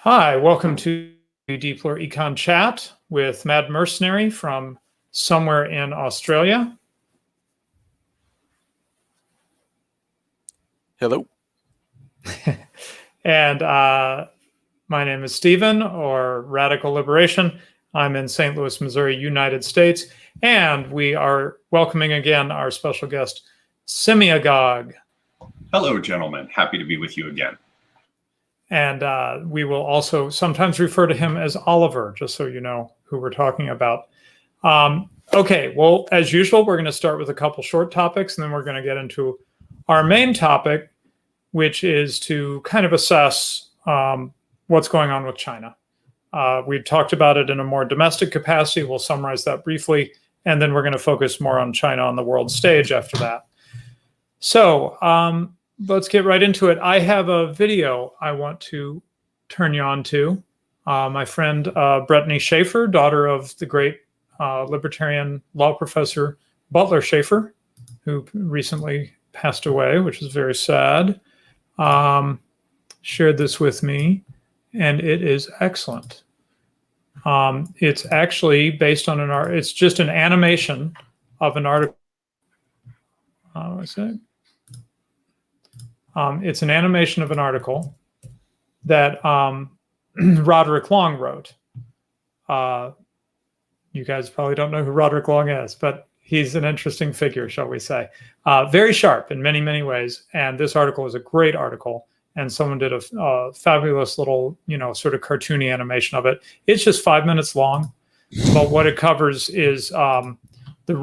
Hi, welcome to Deepler Econ Chat with Mad Mercenary from somewhere in Australia. Hello. And my name is Stephen, or Radical Liberation. I'm in St. Louis, Missouri, United States. And we are welcoming again our special guest, Semiogogue. Hello, gentlemen. Happy to be with you again. And we will also sometimes refer to him as Oliver, just so you know who we're talking about. Okay, well, as usual, we're going to start with a couple short topics, and then we're going to get into our main topic, which is to kind of assess what's going on with China. We've talked about it in a more domestic capacity. We'll summarize that briefly, and then we're going to focus more on China on the world stage after that. So let's get right into it. I have a video I want to turn you on to. My friend Brittany Schaefer, daughter of the great libertarian law professor Butler Schaefer, who recently passed away, which is very sad, shared this with me, and it is excellent. It's actually based on it's just an animation of an article. What's it? It's an animation of an article that Roderick Long wrote. You guys probably don't know who Roderick Long is, but he's an interesting figure, shall we say. Very sharp in many, many ways. And this article is a great article. And someone did a fabulous little, sort of cartoony animation of it. It's just 5 minutes long. But what it covers is how the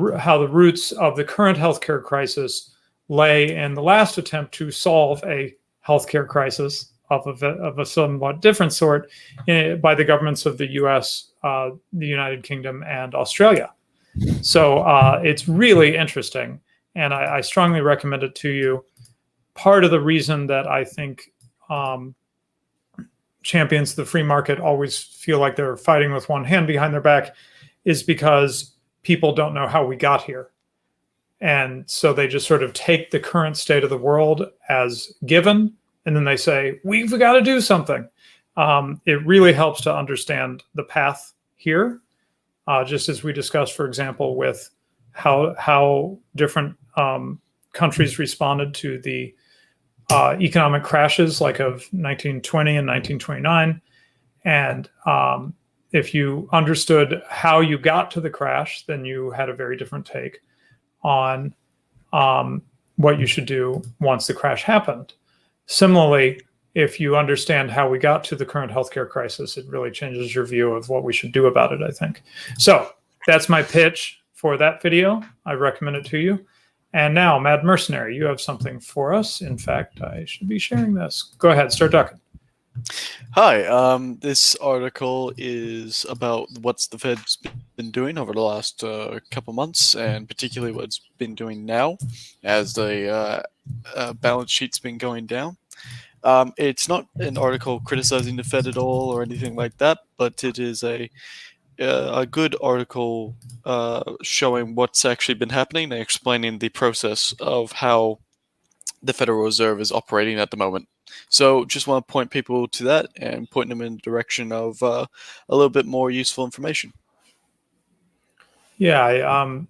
roots of the current healthcare crisis lay in the last attempt to solve a healthcare crisis of a somewhat different sort by the governments of the U.S., the United Kingdom, and Australia. So it's really interesting, and I strongly recommend it to you. Part of the reason that I think champions of the free market always feel like they're fighting with one hand behind their back is because people don't know how we got here. And so they just sort of take the current state of the world as given, and then they say, we've got to do something. It really helps to understand the path here, just as we discussed, for example, with how different countries responded to the economic crashes like of 1920 and 1929. And if you understood how you got to the crash, then you had a very different take on what you should do once the crash happened. Similarly, if you understand how we got to the current healthcare crisis, it really changes your view of what we should do about it, I think. So that's my pitch for that video. I recommend it to you. And now, Mad Mercenary, you have something for us. In fact, I should be sharing this. Go ahead, start talking. Hi, this article is about what's the Fed's been doing over the last couple months, and particularly what it's been doing now as the balance sheet's been going down. It's not an article criticizing the Fed at all or anything like that, but it is a good article showing what's actually been happening and explaining the process of how the Federal Reserve is operating at the moment. So just want to point people to that and point them in the direction of a little bit more useful information. Yeah,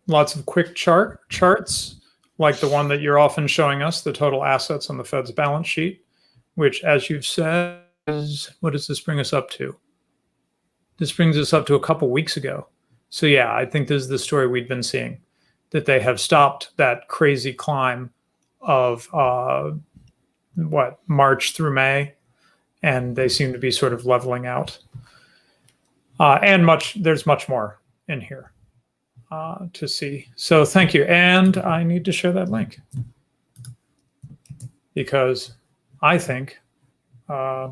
lots of quick charts, like the one that you're often showing us, the total assets on the Fed's balance sheet, which, as you've said, what does this bring us up to? This brings us up to a couple weeks ago. So yeah, I think this is the story we've been seeing, that they have stopped that crazy climb of March through May, and they seem to be sort of leveling out. And there's much more in here to see. So thank you. And I need to share that link because I think YouTube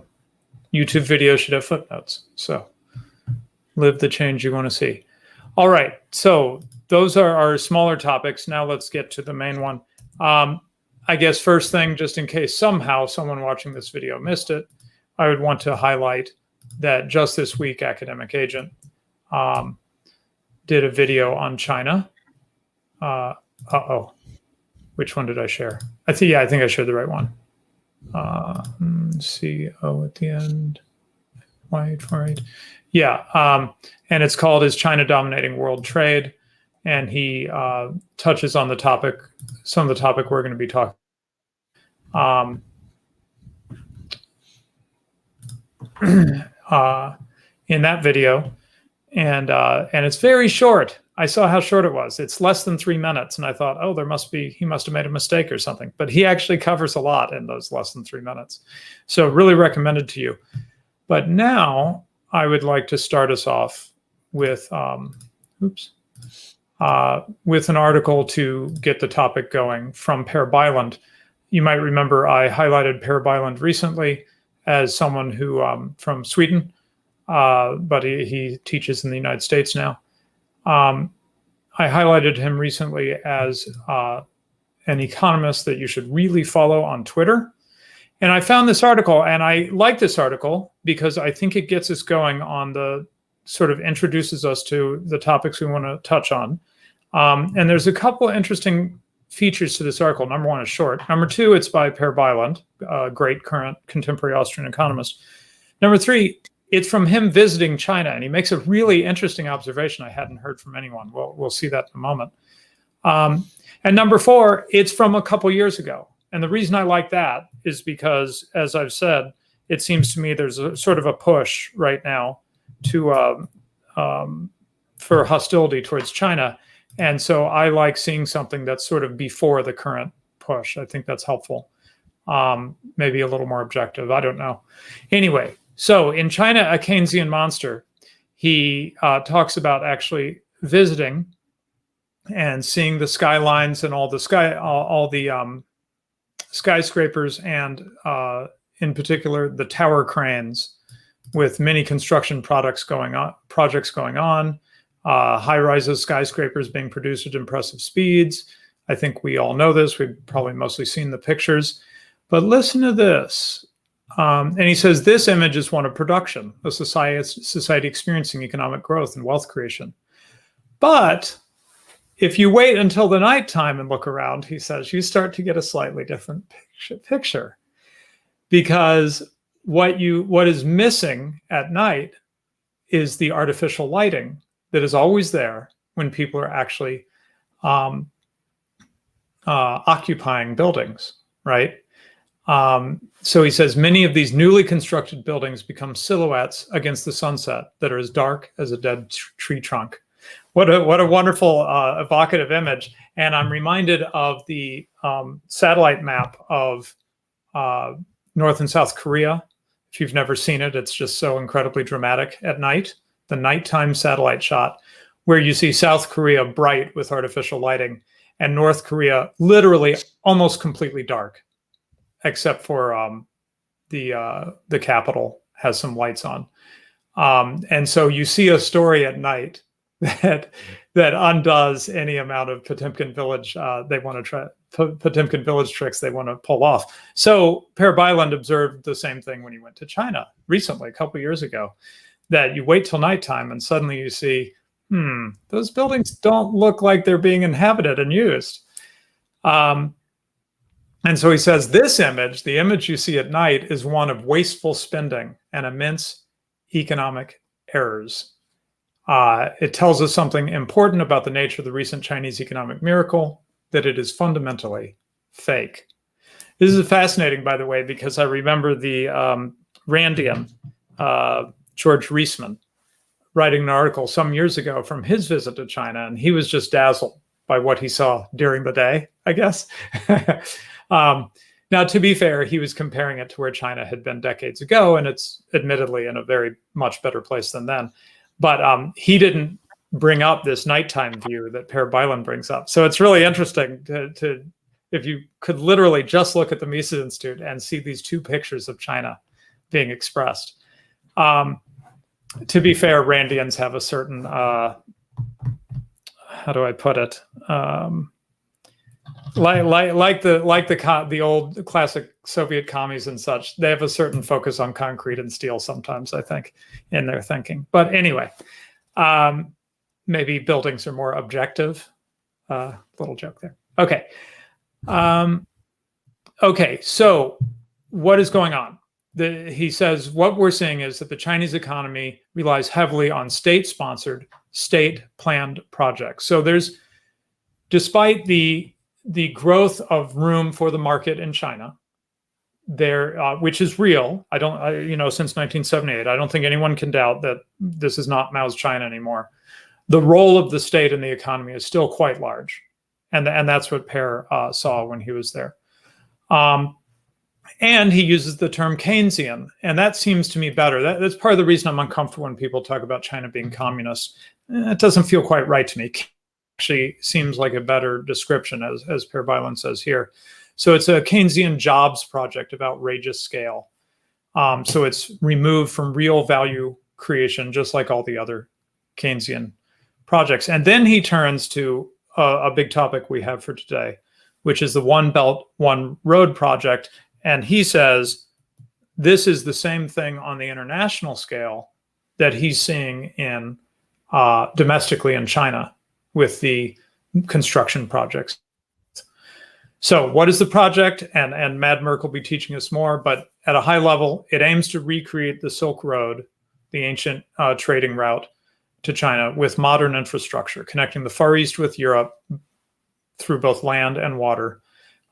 videos should have footnotes. So live the change you want to see. All right. So those are our smaller topics. Now let's get to the main one. I guess first thing, just in case somehow someone watching this video missed it, I would want to highlight that just this week, Academic Agent did a video on China. Which one did I share? I think I shared the right one. CO at the end. Y848. Yeah. And it's called Is China Dominating World Trade? And he touches on the topic, some of the topic we're going to be talking. In that video, and it's very short. I saw how short it was. It's less than 3 minutes, and I thought, oh, he must have made a mistake or something. But he actually covers a lot in those less than 3 minutes. So really recommended to you. But now I would like to start us off with with an article to get the topic going from Per Bylund. You might remember I highlighted Per Bylund recently as someone who from Sweden, but he teaches in the United States now. I highlighted him recently as an economist that you should really follow on Twitter. And I found this article, and I like this article because I think it gets us going on the sort of introduces us to the topics we want to touch on. And there's a couple of interesting features to this article. Number one, it's short. Number two, it's by Per Bylund, a great current contemporary Austrian economist. Number three, it's from him visiting China, and he makes a really interesting observation I hadn't heard from anyone. We'll see that in a moment. And number four, it's from a couple years ago. And the reason I like that is because, as I've said, it seems to me there's a sort of a push right now to for hostility towards China. And so I like seeing something that's sort of before the current push. I think that's helpful. Maybe a little more objective. I don't know. Anyway, so in China, a Keynesian Monster, he talks about actually visiting and seeing the skylines and all the skyscrapers, and in particular the tower cranes, with many construction projects going on, high-rises, skyscrapers being produced at impressive speeds. I think we all know this. We've probably mostly seen the pictures. But listen to this. And he says, this image is one of production, a society experiencing economic growth and wealth creation. But if you wait until the nighttime and look around, he says, you start to get a slightly different picture. Because what is missing at night is the artificial lighting that is always there when people are actually occupying buildings, right? So he says many of these newly constructed buildings become silhouettes against the sunset that are as dark as a dead tree trunk. What a wonderful evocative image. And I'm reminded of the satellite map of North and South Korea. If you've never seen it, it's just so incredibly dramatic at night. The nighttime satellite shot where you see South Korea bright with artificial lighting and North Korea literally almost completely dark, except for the capital has some lights on. And so you see a story at night that undoes any amount of Potemkin Village they want to try, Potemkin Village tricks they want to pull off. So Per Bylund observed the same thing when he went to China recently, a couple years ago, that you wait till nighttime and suddenly you see, those buildings don't look like they're being inhabited and used. And so he says this image, the image you see at night, is one of wasteful spending and immense economic errors. It tells us something important about the nature of the recent Chinese economic miracle, that it is fundamentally fake. This is fascinating, by the way, because I remember the Randian, George Reisman, writing an article some years ago from his visit to China, and he was just dazzled by what he saw during the day, I guess. Now, to be fair, he was comparing it to where China had been decades ago, and it's admittedly in a very much better place than then. But he didn't bring up this nighttime view that Per Bylund brings up. So it's really interesting to if you could literally just look at the Mises Institute and see these two pictures of China being expressed. To be fair, Randians have a certain, how do I put it? Like the old classic Soviet commies and such, they have a certain focus on concrete and steel sometimes, I think, in their thinking. But anyway, maybe buildings are more objective. Little joke there. Okay. Okay, so what is going on? He says what we're seeing is that the Chinese economy relies heavily on state-sponsored, state-planned projects. So there's, despite the growth of room for the market in China, there, which is real. Since 1978, I don't think anyone can doubt that this is not Mao's China anymore. The role of the state in the economy is still quite large, and that's what Per saw when he was there. And he uses the term Keynesian, and that seems to me better. That's part of the reason I'm uncomfortable when people talk about China being communist. It doesn't feel quite right to me. Actually seems like a better description, as Per Byland says here. So it's a Keynesian jobs project of outrageous scale. So it's removed from real value creation, just like all the other Keynesian projects. And then he turns to a big topic we have for today, which is the One Belt, One Road project. And he says this is the same thing on the international scale that he's seeing in domestically in China with the construction projects. So what is the project? And Mad Merck will be teaching us more, but at a high level, it aims to recreate the Silk Road, the ancient trading route to China, with modern infrastructure, connecting the Far East with Europe through both land and water.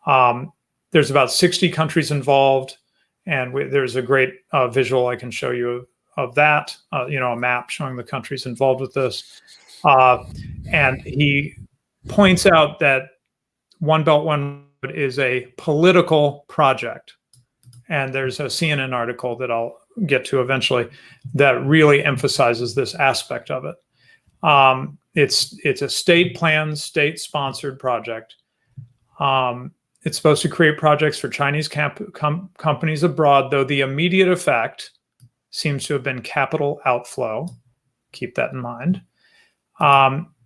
There's about 60 countries involved, and there's a great visual I can show you of that, a map showing the countries involved with this. And he points out that One Belt, One Road is a political project. And there's a CNN article that I'll get to eventually that really emphasizes this aspect of it. It's a state-planned, state-sponsored project. It's supposed to create projects for Chinese companies abroad, though the immediate effect seems to have been capital outflow. Keep that in mind.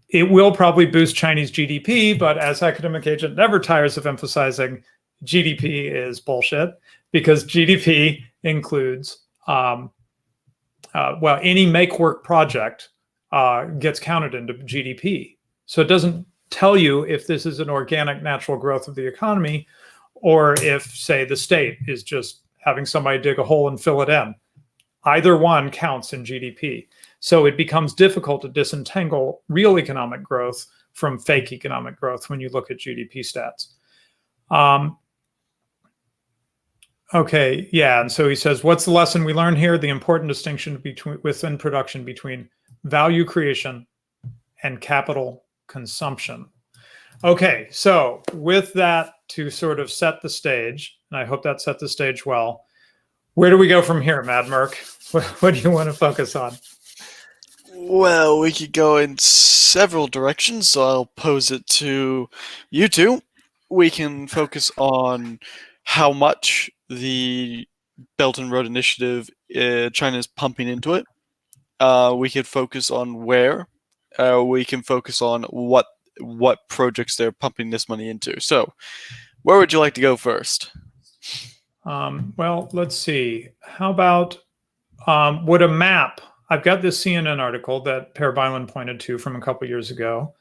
It will probably boost Chinese GDP, but as Academic Agent never tires of emphasizing, GDP is bullshit, because GDP includes, any make-work project gets counted into GDP. So it doesn't tell you if this is an organic natural growth of the economy, or if, say, the state is just having somebody dig a hole and fill it in. Either one counts in GDP. So it becomes difficult to disentangle real economic growth from fake economic growth when you look at GDP stats. Okay, yeah, and so he says, what's the lesson we learn here? The important distinction within production between value creation and capital consumption. Okay, so with that to sort of set the stage, and I hope that set the stage well, where do we go from here, Mad Merck? What do you want to focus on? Well, we could go in several directions, so I'll pose it to you two. We can focus on how much the Belt and Road Initiative China is pumping into it. We could focus on where. We can focus on what projects they're pumping this money into. So, where would you like to go first? Well, let's see. How about would a map? I've got this CNN article that Per Byland pointed to from a couple years ago,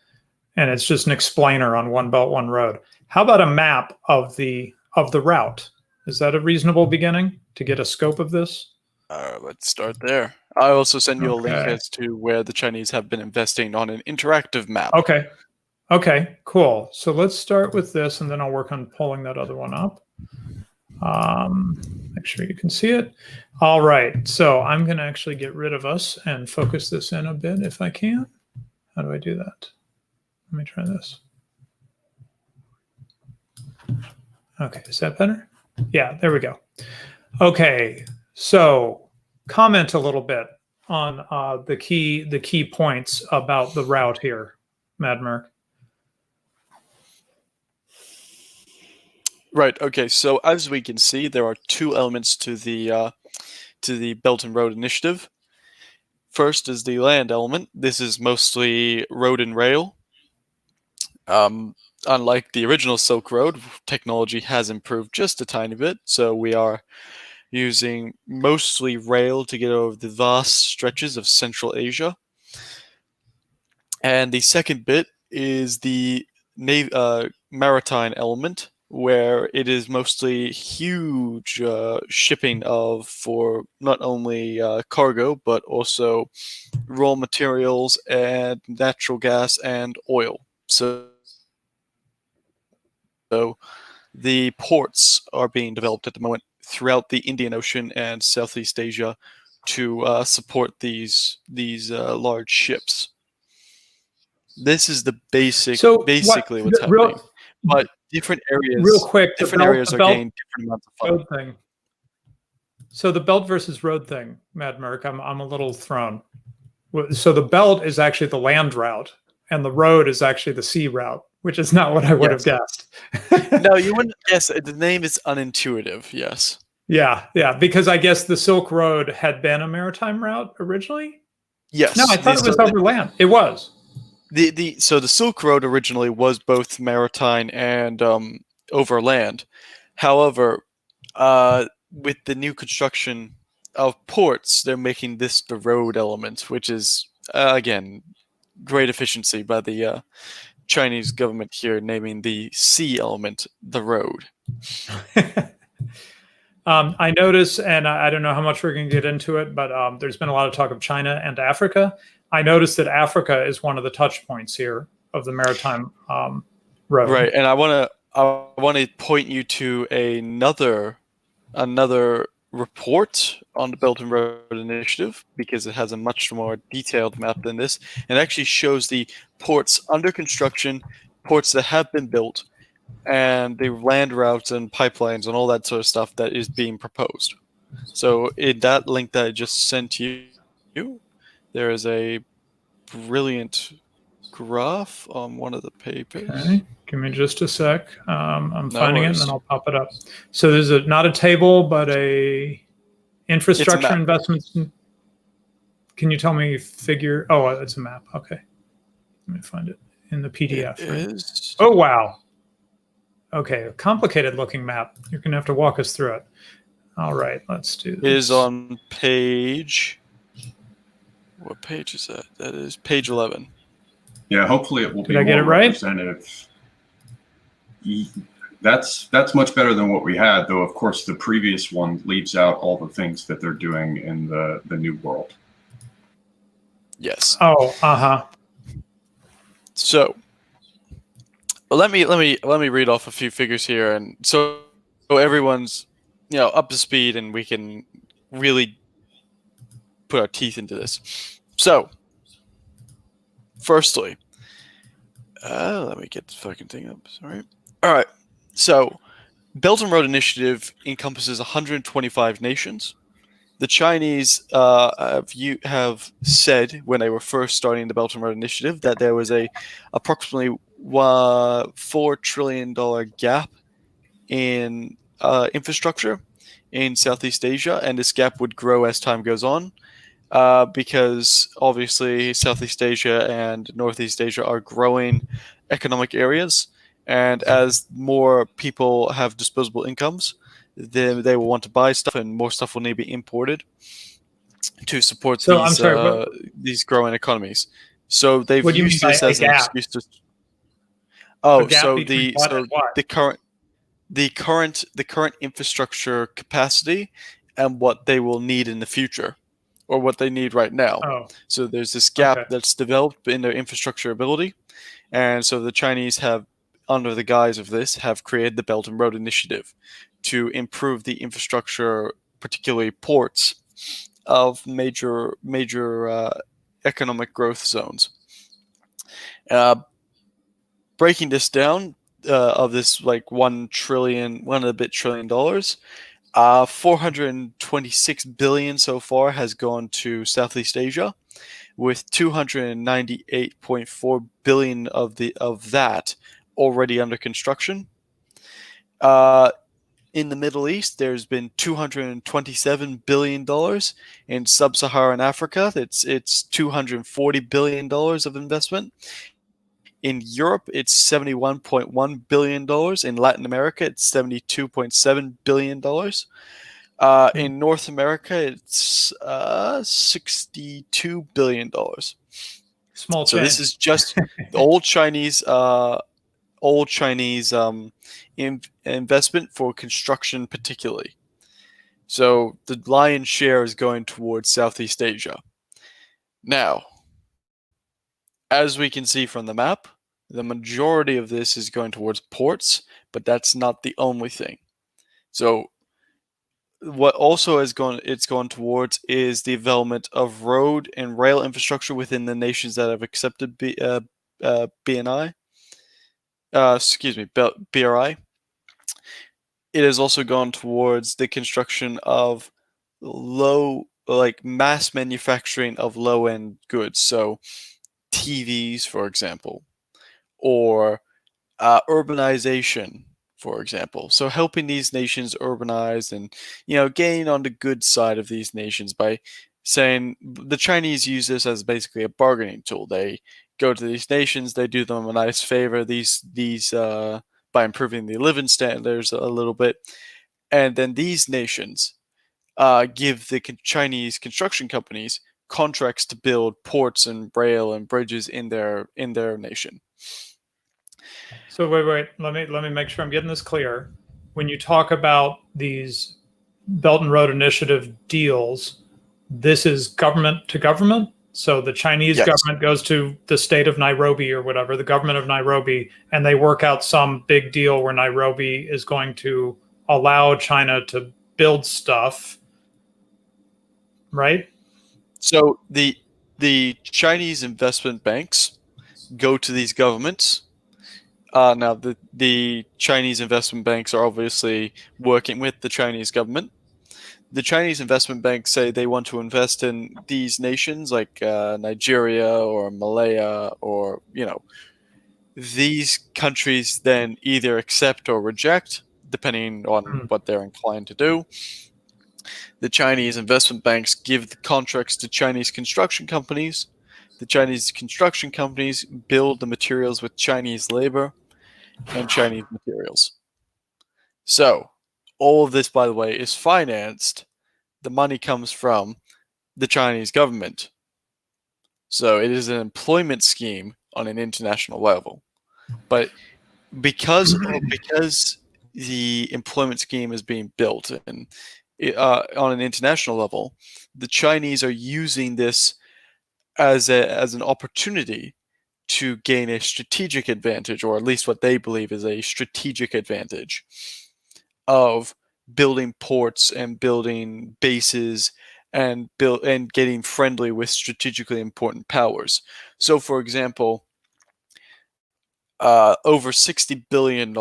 and it's just an explainer on One Belt, One Road. How about a map of the route? Is that a reasonable beginning to get a scope of this? Let's start there. I also send you a link as to where the Chinese have been investing on an interactive map. Okay, cool. So let's start with this, and then I'll work on pulling that other one up. Make sure you can see it. All right, so I'm going to actually get rid of us and focus this in a bit if I can. How do I do that? Let me try this. Okay, is that better? Yeah, there we go. Okay, so comment a little bit on the key points about the route here, Mad Merck. Right. Okay. So as we can see, there are two elements to the Belt and Road Initiative. First is the land element. This is mostly road and rail. Unlike the original Silk Road, technology has improved just a tiny bit. So we are using mostly rail to get over the vast stretches of Central Asia. And the second bit is the maritime element. where it is mostly huge shipping for not only cargo but also raw materials and natural gas and oil. So the ports are being developed at the moment throughout the Indian Ocean and Southeast Asia to support these large ships. This is the basically what's happening. But different real areas, quick, are getting different amounts of funding. road thing. So the belt versus road thing, Mad Merc, I'm a little thrown. So the belt is actually the land route, and the road is actually the sea route, which is not what I would have guessed. No, you wouldn't guess. The name is unintuitive. Yes. Yeah, because I guess the Silk Road had been a maritime route originally. Yes. No, I thought it was over land. It was. So the Silk Road originally was both maritime and over land. However, with the new construction of ports, they're making this the road element, which is again great efficiency by the Chinese government here, naming the sea element the road. I notice, and I don't know how much we're going to get into it, but there's been a lot of talk of China and Africa. I noticed that Africa is one of the touch points here of the maritime road. Right, and I want to point you to another report on the Belt and Road Initiative, because it has a much more detailed map than this, and actually shows the ports under construction, ports that have been built, and the land routes and pipelines and all that sort of stuff that is being proposed. So in that link that I just sent you, there is a brilliant graph on one of the papers. Okay, give me just a sec. I'm No finding worries. it, and then I'll pop it up. So there's not a table, but a infrastructure map. investments. Can you tell me figure? Oh, it's a map. Okay, let me find it in the PDF. It right? is. Oh wow. Okay, a complicated looking map. You're gonna have to walk us through it. All right, let's do this. It is on page. What page is that? That is page 11. Yeah, hopefully it will be I get more it right? representative. That's much better than what we had, though. Of course, the previous one leaves out all the things that they're doing in the new world. Yes. Oh, So, let me read off a few figures here, and so everyone's up to speed, and we can really put our teeth into this. So, firstly, let me get the fucking thing up. Sorry. All right. So, Belt and Road Initiative encompasses 125 nations. The Chinese have said when they were first starting the Belt and Road Initiative that there was a approximately $4 trillion gap in infrastructure in Southeast Asia, and this gap would grow as time goes on, because obviously Southeast Asia and Northeast Asia are growing economic areas, and as more people have disposable incomes, then they will want to buy stuff, and more stuff will need to be imported to support these growing economies. So they've used this as an excuse to. Oh, so the current infrastructure capacity and what they will need in the future, or what they need right now. Oh. So there's this gap that's developed in their infrastructure ability, and so the Chinese have, under the guise of this, have created the Belt and Road Initiative to improve the infrastructure, particularly ports, of major economic growth zones. Breaking this down, of this like $1 trillion, $426 billion so far has gone to Southeast Asia, with 298.4 billion of that already under construction. In the Middle East, there's been $227 billion. In sub-Saharan Africa, it's $240 billion of investment. In Europe, it's $71.1 billion. In Latin America, it's $72.7 billion. In North America, it's $62 billion. Small change. So this is just the old Chinese investment for construction particularly. So the lion's share is going towards Southeast Asia. Now, as we can see from the map, the majority of this is going towards ports, but that's not the only thing. So what also it's gone towards is the development of road and rail infrastructure within the nations that have accepted BNI. BRI. It has also gone towards the construction of mass manufacturing of low-end goods. So TVs, for example, or urbanization, for example. So helping these nations urbanize and, gain on the good side of these nations by saying the Chinese use this as basically a bargaining tool. They go to these nations, they do them a nice favor, by improving the living standards a little bit, and then these nations give the Chinese construction companies contracts to build ports and rail and bridges in their nation. So wait. Let me make sure I'm getting this clear. When you talk about these Belt and Road Initiative deals, this is government to government. So the Chinese government goes to the state of Nairobi or whatever, the government of Nairobi, and they work out some big deal where Nairobi is going to allow China to build stuff, right? So the Chinese investment banks go to these governments. Now, the Chinese investment banks are obviously working with the Chinese government. The Chinese investment banks say they want to invest in these nations like Nigeria or Malaya or, these countries then either accept or reject, depending on what they're inclined to do. The Chinese investment banks give the contracts to Chinese construction companies. The Chinese construction companies build the materials with Chinese labor and Chinese materials. So, all of this, by the way, is financed. The money comes from the Chinese government. So, it is an employment scheme on an international level. But because the employment scheme is being built and on an international level, the Chinese are using this as an opportunity to gain a strategic advantage, or at least what they believe is a strategic advantage of building ports and building bases and getting friendly with strategically important powers. So, for example, over $60 billion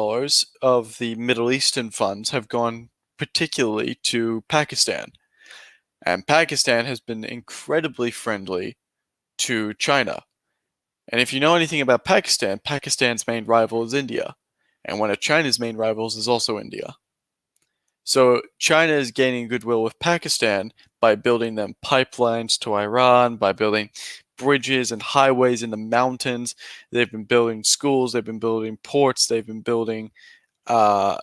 of the Middle Eastern funds have gone particularly to Pakistan. And Pakistan has been incredibly friendly to China. And if you know anything about Pakistan, Pakistan's main rival is India. And one of China's main rivals is also India. So China is gaining goodwill with Pakistan by building them pipelines to Iran, by building bridges and highways in the mountains. They've been building schools, they've been building ports, they've been building a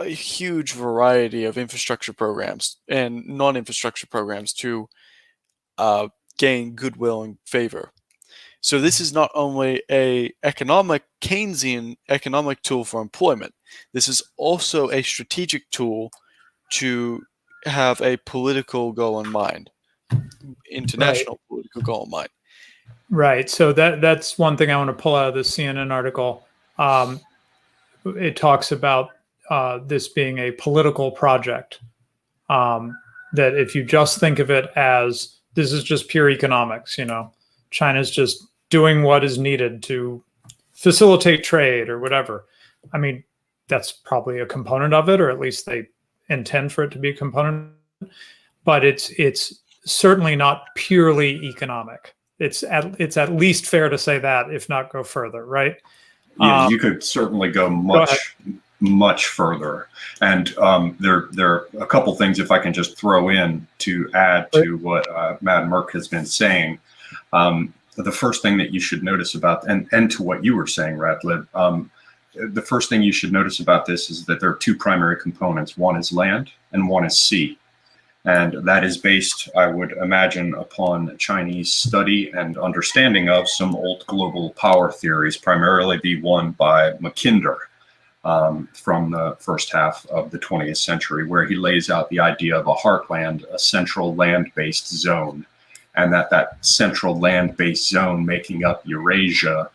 huge variety of infrastructure programs and non-infrastructure programs to gain goodwill and favor. So this is not only a Keynesian economic tool for employment, this is also a strategic tool to have a political goal in mind, international political goal in mind. Right. So that's one thing I want to pull out of this CNN article. It talks about this being a political project. That if you just think of it as this is just pure economics, China's just doing what is needed to facilitate trade or whatever. I mean, that's probably a component of it, or at least they intend for it to be a component. But it's certainly not purely economic. It's at least fair to say that, if not go further, right? Yeah, you could certainly go much further. And there are a couple things, if I can just throw in to add to what Matt Merck has been saying. The first thing that you should notice about, and to what you were saying, Radlib, the first thing you should notice about this is that there are two primary components. One is land and one is sea. And that is based, I would imagine, upon Chinese study and understanding of some old global power theories, primarily the one by Mackinder. from the first half of the 20th century, where he lays out the idea of a heartland, a central land-based zone, and that central land-based zone making up Eurasia,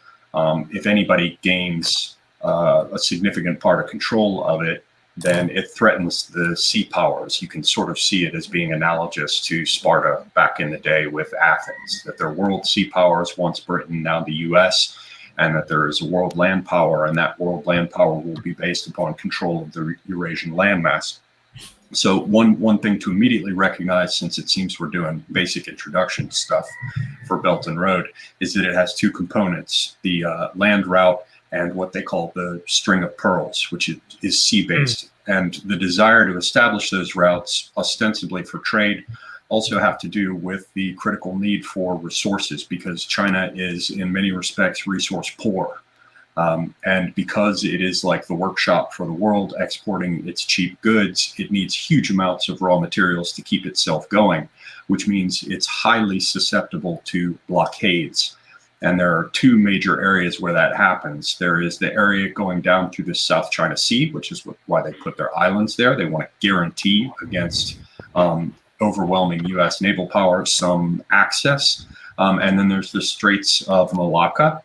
if anybody gains a significant part of control of it, then it threatens the sea powers. You can sort of see it as being analogous to Sparta back in the day with Athens, that they're world sea powers, once Britain, now the US, and that there is a world land power, and that world land power will be based upon control of the Eurasian landmass. So one thing to immediately recognize, since it seems we're doing basic introduction stuff for Belt and Road, is that it has two components, the land route and what they call the string of pearls, which is sea-based. And the desire to establish those routes, ostensibly for trade, also have to do with the critical need for resources, because China is in many respects resource poor. And because it is like the workshop for the world, exporting its cheap goods, it needs huge amounts of raw materials to keep itself going, which means it's highly susceptible to blockades. And there are two major areas where that happens. There is the area going down through the South China Sea, which is why they put their islands there. They want to guarantee against overwhelming U.S. naval power some access. And then there's the Straits of Malacca.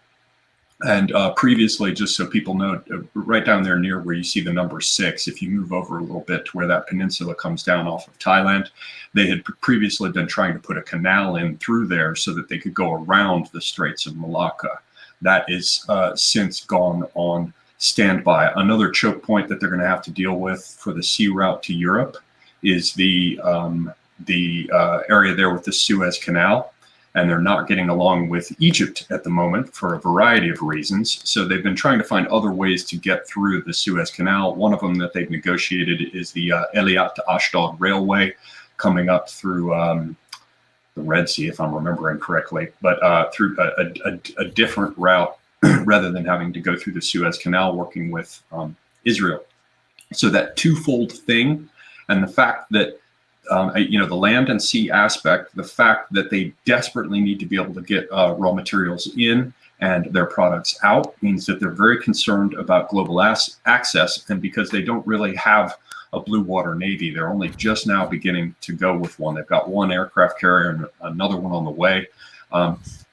And previously, just so people know, right down there near where you see the number 6, if you move over a little bit to where that peninsula comes down off of Thailand, they had previously been trying to put a canal in through there so that they could go around the Straits of Malacca. That is since gone on standby. Another choke point that they're going to have to deal with for the sea route to Europe is the area there with the Suez Canal. And they're not getting along with Egypt at the moment for a variety of reasons. So they've been trying to find other ways to get through the Suez Canal. One of them that they've negotiated is the Eilat to Ashdod Railway, coming up through the Red Sea, if I'm remembering correctly, but through a different route rather than having to go through the Suez Canal, working with Israel. So that twofold thing, and the fact that the land and sea aspect, the fact that they desperately need to be able to get raw materials in and their products out, means that they're very concerned about global access. And because they don't really have a blue water navy, they're only just now beginning to go with one. They've got one aircraft carrier and another one on the way.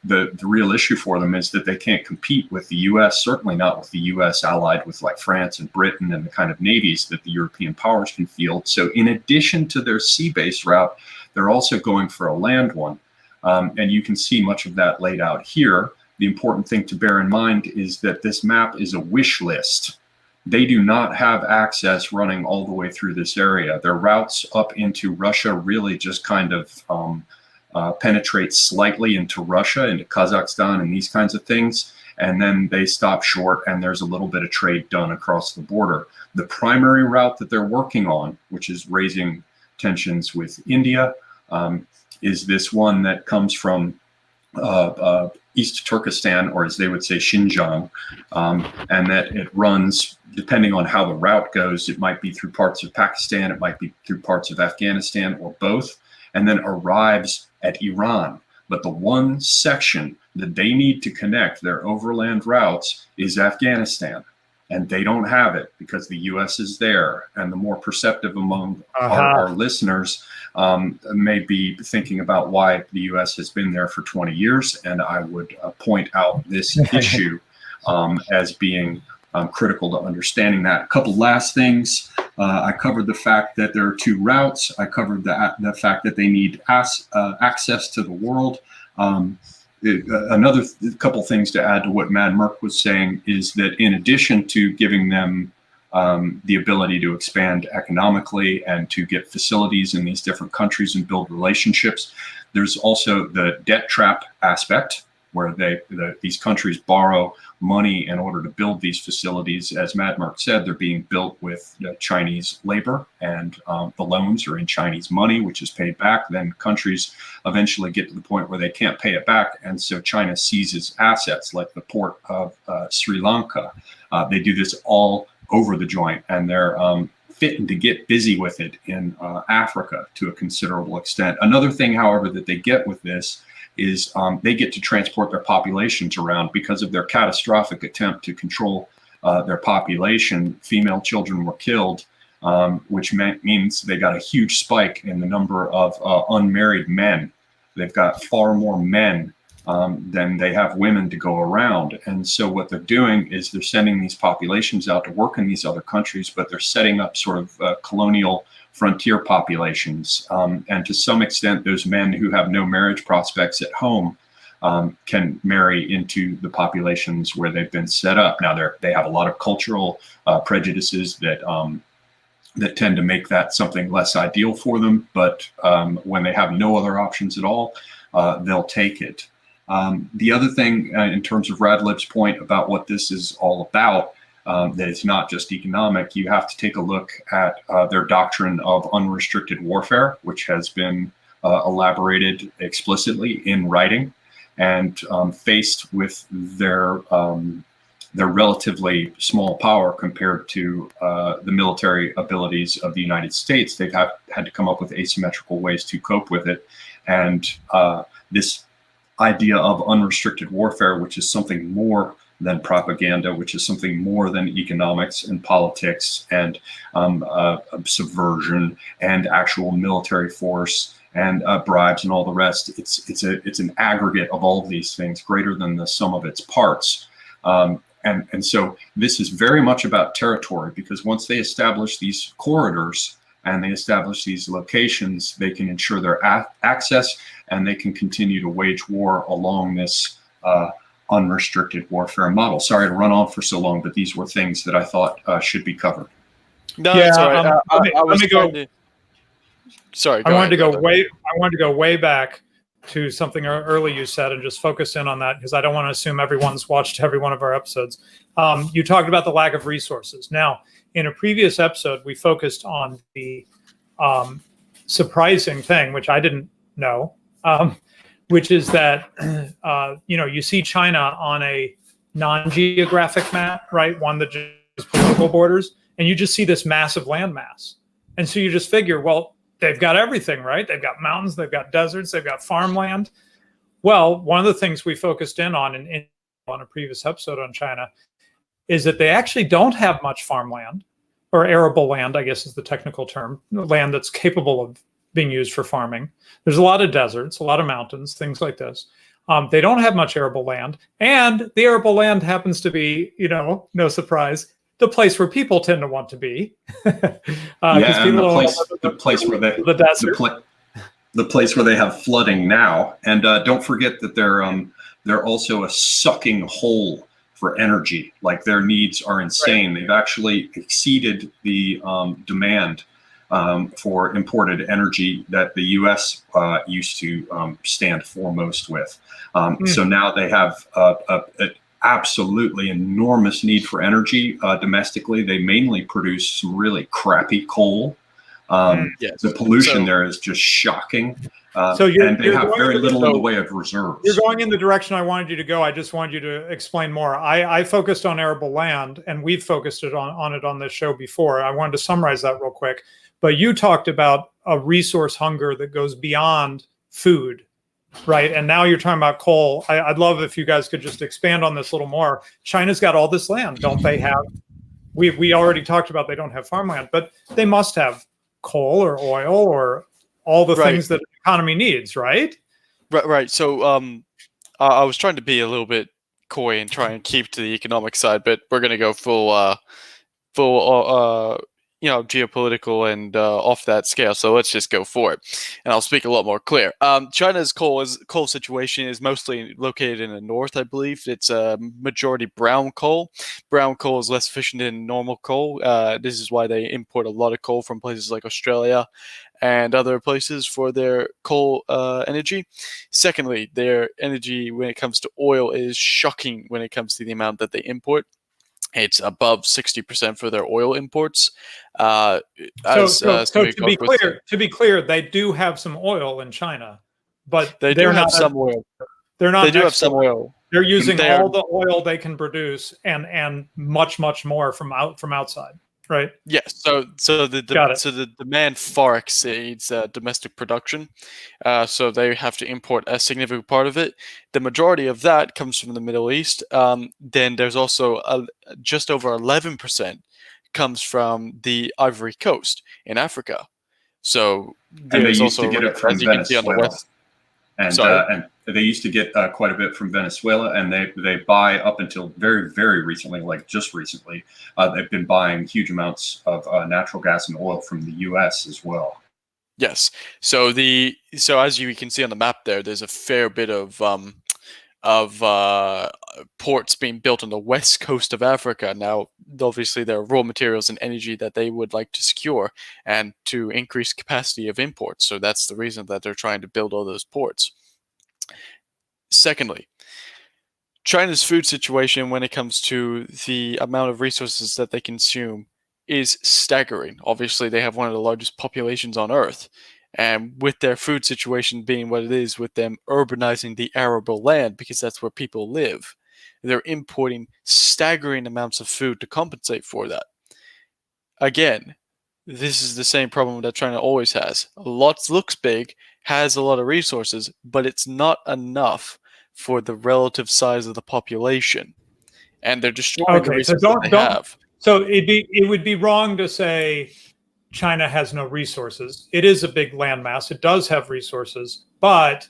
The real issue for them is that they can't compete with the U.S., certainly not with the U.S. allied with like France and Britain and the kind of navies that the European powers can field. So in addition to their sea-based route, they're also going for a land one. And you can see much of that laid out here. The important thing to bear in mind is that this map is a wish list. They do not have access running all the way through this area. Their routes up into Russia really just kind of penetrate slightly into Russia, into Kazakhstan and these kinds of things. And then they stop short and there's a little bit of trade done across the border. The primary route that they're working on, which is raising tensions with India, is this one that comes from East Turkestan, or as they would say, Xinjiang, and that it runs, depending on how the route goes, it might be through parts of Pakistan, it might be through parts of Afghanistan, or both, and then arrives at Iran. But the one section that they need to connect their overland routes is Afghanistan. And they don't have it because the U.S. is there. And the more perceptive among our listeners may be thinking about why the U.S. has been there for 20 years. And I would point out this issue as being critical to understanding that. A couple last things. I covered the fact that there are two routes. I covered the fact that they need access to the world. Another couple things to add to what Mad Merc was saying is that in addition to giving them the ability to expand economically and to get facilities in these different countries and build relationships, there's also the debt trap aspect, where these countries borrow money in order to build these facilities. As Mad Merc said, they're being built with Chinese labor, and the loans are in Chinese money, which is paid back. Then countries eventually get to the point where they can't pay it back, and so China seizes assets like the port of Sri Lanka. They do this all over the joint, and they're fitting to get busy with it in Africa to a considerable extent. Another thing, however, that they get with this is they get to transport their populations around because of their catastrophic attempt to control their population, female children were killed, which means they got a huge spike in the number of unmarried men. They've got far more men than they have women to go around. And so what they're doing is they're sending these populations out to work in these other countries, but they're setting up sort of colonial frontier populations. And to some extent, those men who have no marriage prospects at home can marry into the populations where they've been set up. Now, they have a lot of cultural prejudices that tend to make that something less ideal for them. But when they have no other options at all, they'll take it. The other thing, in terms of Radlib's point about what this is all about, that it's not just economic, you have to take a look at their doctrine of unrestricted warfare, which has been elaborated explicitly in writing, and faced with their relatively small power compared to the military abilities of the United States. They've had to come up with asymmetrical ways to cope with it. And this idea of unrestricted warfare, which is something more than propaganda, which is something more than economics and politics and subversion and actual military force and bribes and all the rest. It's an aggregate of all of these things, greater than the sum of its parts. And so this is very much about territory, because once they establish these corridors and they establish these locations, they can ensure their access, and they can continue to wage war along this unrestricted warfare model. Sorry to run on for so long, but these were things that I thought should be covered. No, that's all right. Let me go. Sorry, I wanted to go way back to something early you said and just focus in on that, because I don't want to assume everyone's watched every one of our episodes. You talked about the lack of resources. Now, in a previous episode, we focused on the surprising thing, which I didn't know, which is that you see China on a non-geographic map, right? One that just political borders, and you just see this massive landmass, and so you just figure, well, they've got everything, right? They've got mountains, they've got deserts, they've got farmland. Well, one of the things we focused in on a previous episode on China is that they actually don't have much farmland, or arable land, I guess is the technical term, land that's capable of being used for farming. There's a lot of deserts, a lot of mountains, things like this. They don't have much arable land, and the arable land happens to be, no surprise, the place where people tend to want to be. The place where they have flooding now. And don't forget that they're also a sucking hole for energy. Like, their needs are insane. Right. They've actually exceeded the demand for imported energy that the U.S. used to stand foremost with. So now they have a absolutely enormous need for energy domestically. They mainly produce some really crappy coal. Yes. The pollution there is just shocking. And they have very little in the way of reserves. You're going in the direction I wanted you to go. I just wanted you to explain more. I focused on arable land, and we've focused on it on this show before. I wanted to summarize that real quick. But you talked about a resource hunger that goes beyond food, right? And now you're talking about coal. I'd love if you guys could just expand on this a little more. China's got all this land, don't they have? We already talked about they don't have farmland, but they must have coal or oil or all the things that the economy needs, right? Right. So I was trying to be a little bit coy and try and keep to the economic side, but we're going to go full geopolitical and off that scale. So let's just go for it, and I'll speak a lot more clear. China's coal situation is mostly located in the north, I believe. It's a majority brown coal. Brown coal is less efficient than normal coal. This is why they import a lot of coal from places like Australia and other places for their coal energy. Secondly, their energy when it comes to oil is shocking when it comes to the amount that they import. It's above 60% for their oil imports. To be clear, they do have some oil in China, but they do have some oil. They're not. They do have some oil. They're using all the oil they can produce, and much more from outside. right? Yes. So Got it. the demand far exceeds domestic production. So they have to import a significant part of it. The majority of that comes from the Middle East. Then there's also just over 11% comes from the Ivory Coast in Africa. So And they there's used also to a get risk, it from as you can see on the Venezuela. west. And Sorry. they used to get quite a bit from Venezuela, and they buy up until very, very recently, like just recently, they've been buying huge amounts of natural gas and oil from the U.S. as well. Yes. So as you can see on the map there, there's a fair bit of ports being built on the west coast of Africa. Now, obviously, there are raw materials and energy that they would like to secure and to increase capacity of imports. So that's the reason that they're trying to build all those ports. Secondly, China's food situation when it comes to the amount of resources that they consume is staggering. Obviously, they have one of the largest populations on Earth. And with their food situation being what it is, with them urbanizing the arable land, because that's where people live, they're importing staggering amounts of food to compensate for that. Again, this is the same problem that China always has. A lot looks big, has a lot of resources, but it's not enough for the relative size of the population. And they're destroying the Okay, so resources they have. so it would be wrong to say China has no resources. It is a big landmass. It does have resources, but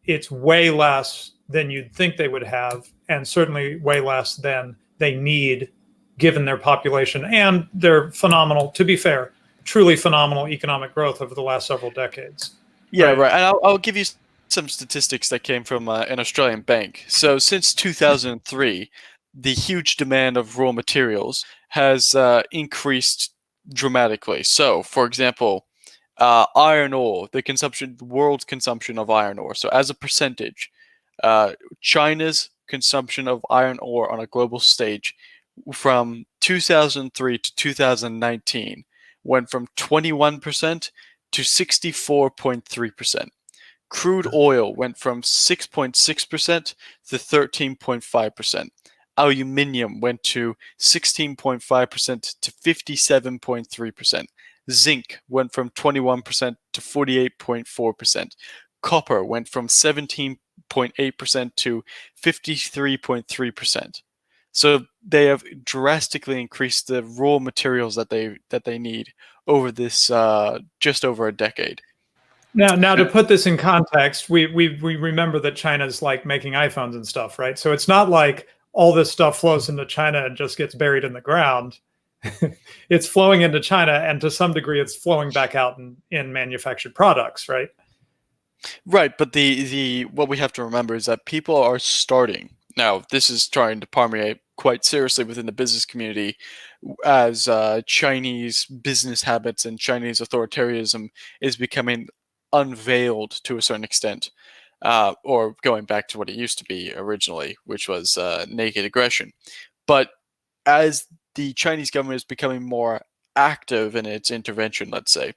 it's way less than you'd think they would have, and certainly way less than they need given their population and their phenomenal, to be fair, truly phenomenal economic growth over the last several decades. Yeah, Right. right. And I'll give you some statistics that came from an Australian bank. So since 2003, the huge demand of raw materials has increased dramatically. So, for example, iron ore, the world's consumption of iron ore. So, as a percentage, China's consumption of iron ore on a global stage from 2003 to 2019 went from 21% to 64.3%. Crude oil went from 6.6% to 13.5%. Aluminium went to 16.5% to 57.3%. Zinc went from 21% to 48.4%. Copper went from 17.8% to 53.3%. So they have drastically increased the raw materials that they need over this just over a decade. Now to put this in context, we remember that China's like making iPhones and stuff, right? So it's not like all this stuff flows into China and just gets buried in the ground. It's flowing into China, and to some degree, it's flowing back out in manufactured products, right? Right, but the what we have to remember is that people are starting. Now, this is trying to permeate quite seriously within the business community as Chinese business habits and Chinese authoritarianism is becoming unveiled to a certain extent, or going back to what it used to be originally, which was naked aggression. But as the Chinese government is becoming more active in its intervention, let's say,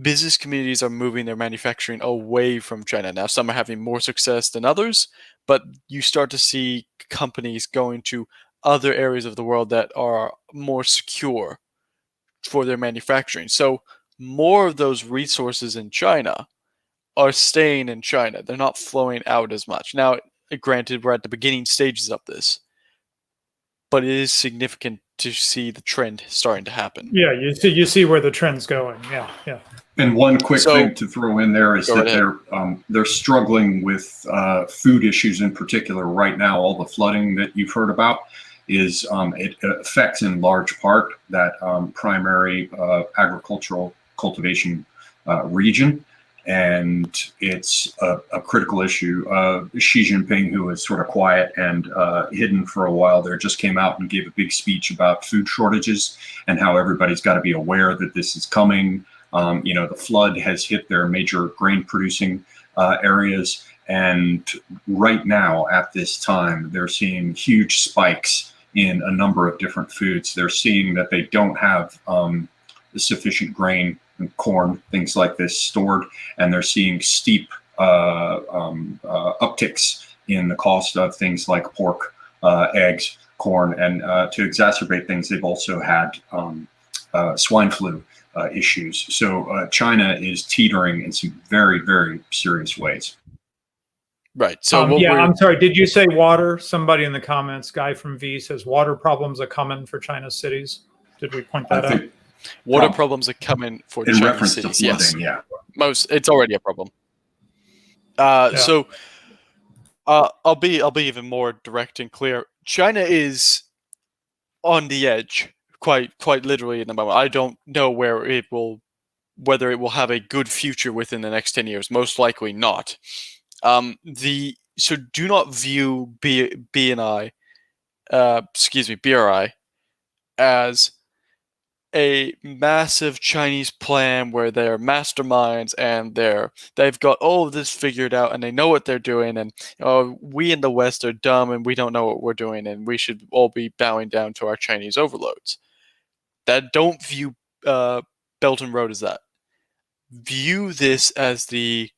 business communities are moving their manufacturing away from China. Now, some are having more success than others, but you start to see companies going to other areas of the world that are more secure for their manufacturing. So, more of those resources in China are staying in China. They're not flowing out as much. Now, granted, we're at the beginning stages of this, but it is significant to see the trend starting to happen. Yeah, you see where the trend's going. Yeah, yeah. And one quick So- thing to throw in there is Go that ahead. they're struggling with food issues in particular right now. All the flooding that you've heard about is it affects in large part that primary agricultural cultivation region, and it's a critical issue. Xi Jinping, who was sort of quiet and hidden for a while there, just came out and gave a big speech about food shortages and how everybody's got to be aware that this is coming. The flood has hit their major grain producing areas. And right now, at this time, they're seeing huge spikes in a number of different foods. They're seeing that they don't have sufficient grain and corn, things like this stored, and they're seeing steep upticks in the cost of things like pork, eggs, corn. And to exacerbate things, they've also had swine flu issues. So China is teetering in some very, very serious ways. Right. So I'm sorry. Did you say water? Somebody in the comments, Guy from V, says water problems are common for China's cities. Did we point that out? Water problems are coming for in Chinese reference cities. to flooding, yes. yeah. It's already a problem. So I'll be even more direct and clear. China is on the edge, quite literally in the moment. I don't know whether it will have a good future within the next 10 years. Most likely not. So do not view BRI as a massive Chinese plan where they're masterminds and they've got all of this figured out and they know what they're doing, and we in the West are dumb and we don't know what we're doing and we should all be bowing down to our Chinese overlords. Don't view Belt and Road as that. View this as the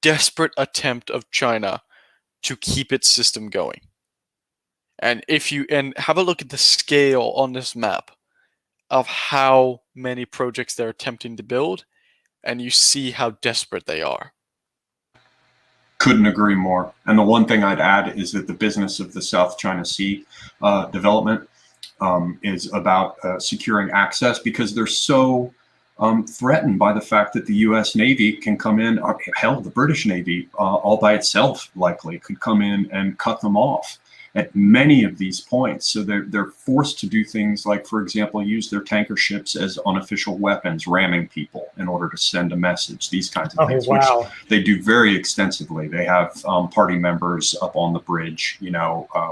desperate attempt of China to keep its system going. And have a look at the scale on this map of how many projects they're attempting to build, and you see how desperate they are. Couldn't agree more. And the one thing I'd add is that the business of the South China Sea development is about securing access, because they're so threatened by the fact that the U.S. Navy can come in, or hell, the British Navy all by itself likely could come in and cut them off at many of these points. So they're forced to do things like, for example, use their tanker ships as unofficial weapons, ramming people in order to send a message, these kinds of things, which they do very extensively. They have party members up on the bridge,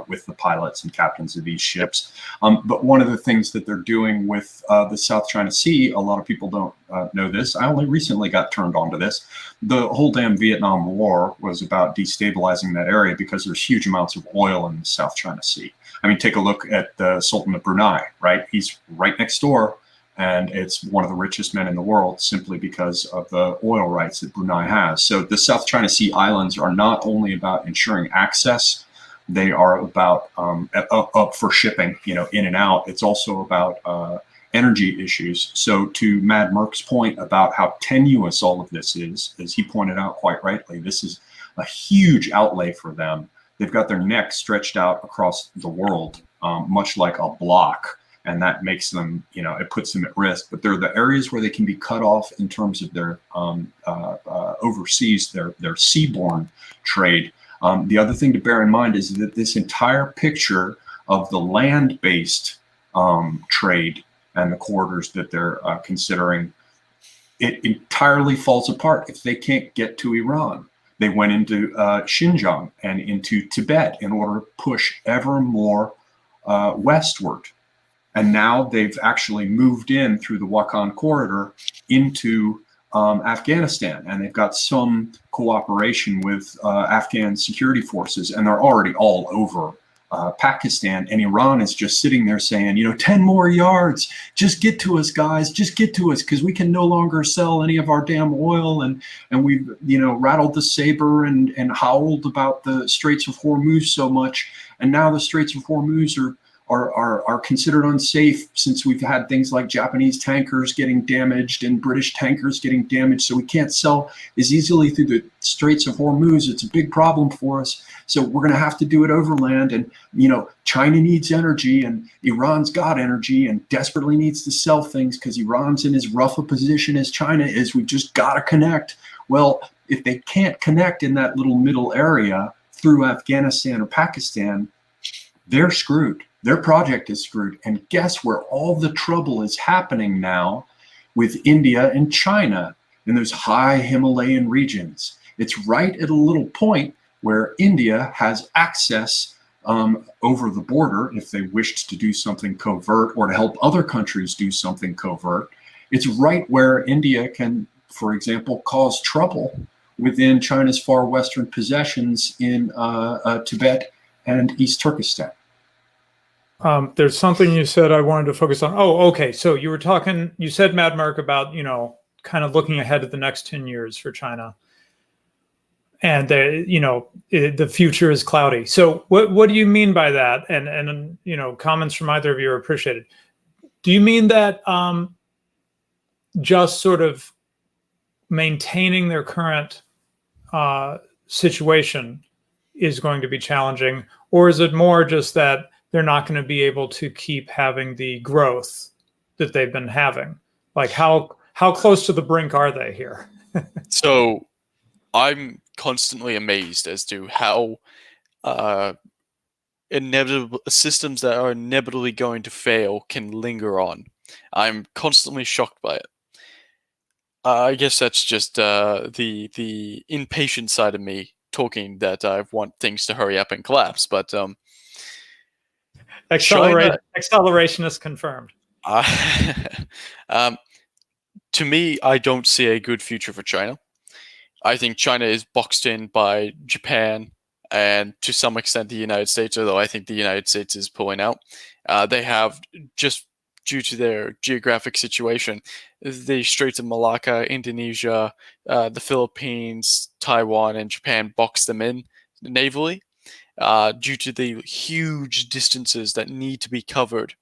with the pilots and captains of these ships. But one of the things that they're doing with the South China Sea, a lot of people don't know this. I only recently got turned on to this. The whole damn Vietnam War was about destabilizing that area because there's huge amounts of oil in the South China Sea. I mean, take a look at the Sultan of Brunei, right? He's right next door, and it's one of the richest men in the world simply because of the oil rights that Brunei has. So the South China Sea islands are not only about ensuring access, they are about up for shipping, in and out. It's also about energy issues. So to Mad Merck's point about how tenuous all of this is, as he pointed out quite rightly, this is a huge outlay for them. They've got their neck stretched out across the world, much like a block, and that makes them, it puts them at risk. But they're the areas where they can be cut off in terms of their overseas, their seaborne trade. The other thing to bear in mind is that this entire picture of the land-based trade and the corridors that they're considering, it entirely falls apart if they can't get to Iran. They went into Xinjiang and into Tibet in order to push ever more westward. And now they've actually moved in through the Wakhan corridor into Afghanistan, and they've got some cooperation with Afghan security forces, and they're already all over Pakistan, and Iran is just sitting there saying, 10 more yards, just get to us, guys, just get to us, because we can no longer sell any of our damn oil, and we've rattled the saber and howled about the Straits of Hormuz so much, and now the Straits of Hormuz are considered unsafe since we've had things like Japanese tankers getting damaged and British tankers getting damaged, so we can't sell as easily through the Straits of Hormuz. It's a big problem for us, so we're going to have to do it overland. And China needs energy, and Iran's got energy and desperately needs to sell things because Iran's in as rough a position as China is. We've just got to connect. Well, if they can't connect in that little middle area through Afghanistan or Pakistan, they're screwed. Their project is screwed. And guess where all the trouble is happening now? With India and China in those high Himalayan regions. It's right at a little point where India has access over the border if they wished to do something covert or to help other countries do something covert. It's right where India can, for example, cause trouble within China's far western possessions in Tibet and East Turkestan. There's something you said I wanted to focus on. Oh, okay. So you said, Mad Mark, about, kind of looking ahead at the next 10 years for China. and the future is cloudy. So what do you mean by that? And comments from either of you are appreciated. Do you mean that just sort of maintaining their current situation is going to be challenging, or is it more just that they're not going to be able to keep having the growth that they've been having? Like how close to the brink are they here? So I'm constantly amazed as to how inevitable systems that are inevitably going to fail can linger on. I'm constantly shocked by it. I guess that's just the impatient side of me talking, that I want things to hurry up and collapse. But Acceleration is confirmed. To me, I don't see a good future for China. I think China is boxed in by Japan and to some extent the United States, although I think the United States is pulling out. They have, just due to their geographic situation, the Straits of Malacca, Indonesia, the Philippines, Taiwan, and Japan box them in navally due to the huge distances that need to be covered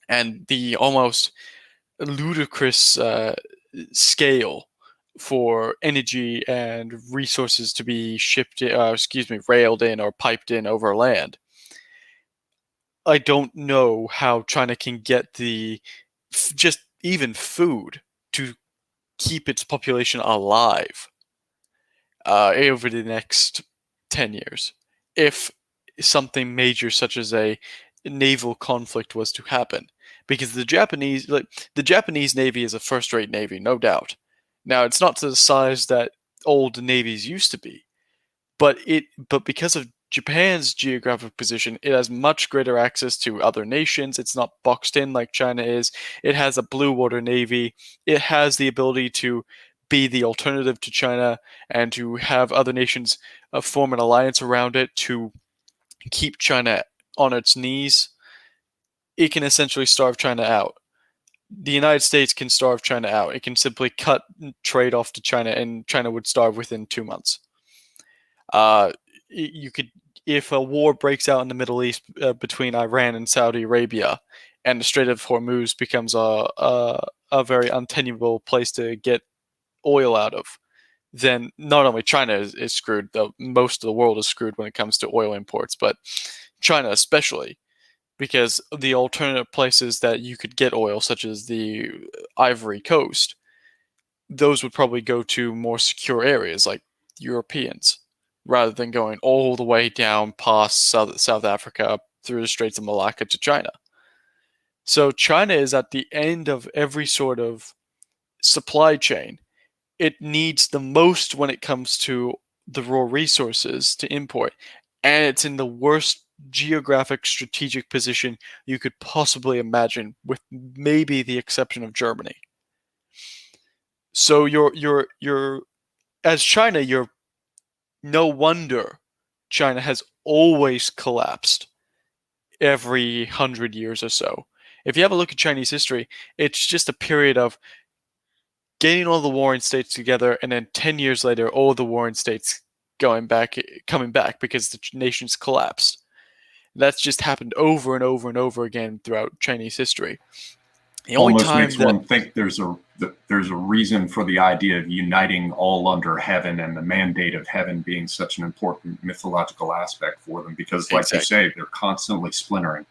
and the almost ludicrous scale for energy and resources to be railed in or piped in over land. I don't know how China can get just even food to keep its population alive over the next 10 years. If something major such as a naval conflict was to happen, because the Japanese Navy is a first-rate navy, no doubt. Now, it's not to the size that old navies used to be, but because of Japan's geographic position, it has much greater access to other nations. It's not boxed in like China is. It has a blue water navy. It has the ability to be the alternative to China and to have other nations form an alliance around it to keep China on its knees. It can essentially starve China out. The United States can starve China out. It can simply cut trade off to China, and China would starve within 2 months. You could, if a war breaks out in the Middle East between Iran and Saudi Arabia, and the Strait of Hormuz becomes a very untenable place to get oil out of, then not only China is screwed, though most of the world is screwed when it comes to oil imports, but China especially, because the alternative places that you could get oil, such as the Ivory Coast, those would probably go to more secure areas like Europeans, rather than going all the way down past South Africa through the Straits of Malacca to China. So China is at the end of every sort of supply chain. It needs the most when it comes to the raw resources to import, and it's in the worst geographic strategic position you could possibly imagine, with maybe the exception of Germany. So you're as China, you're no wonder China has always collapsed every 100 years or so. If you have a look at Chinese history, it's just a period of getting all the warring states together, and then 10 years later, all the warring states coming back because the nations collapsed. That's just happened over and over and over again throughout Chinese history. The only Almost time makes one think there's a reason for the idea of uniting all under heaven, and the mandate of heaven being such an important mythological aspect for them, because, like you say, they're constantly splintering.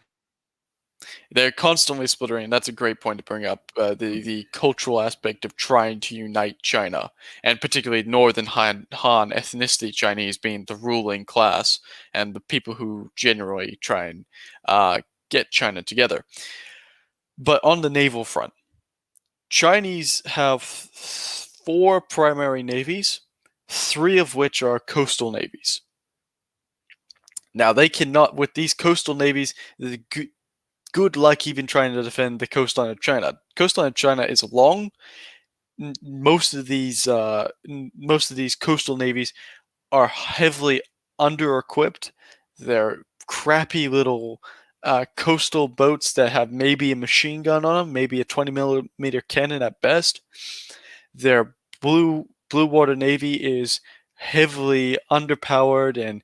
They're constantly splintering. That's a great point to bring up. The cultural aspect of trying to unite China, and particularly Northern Han ethnicity Chinese being the ruling class and the people who generally try and get China together. But on the naval front, Chinese have 4 primary navies, 3 of which are coastal navies. Now, they cannot, with these coastal navies, good luck even trying to defend the coastline of China. Coastline of China is long. Most of these coastal navies are heavily under-equipped. They're crappy little coastal boats that have maybe a machine gun on them, maybe a 20mm cannon at best. Their blue water navy is heavily underpowered, and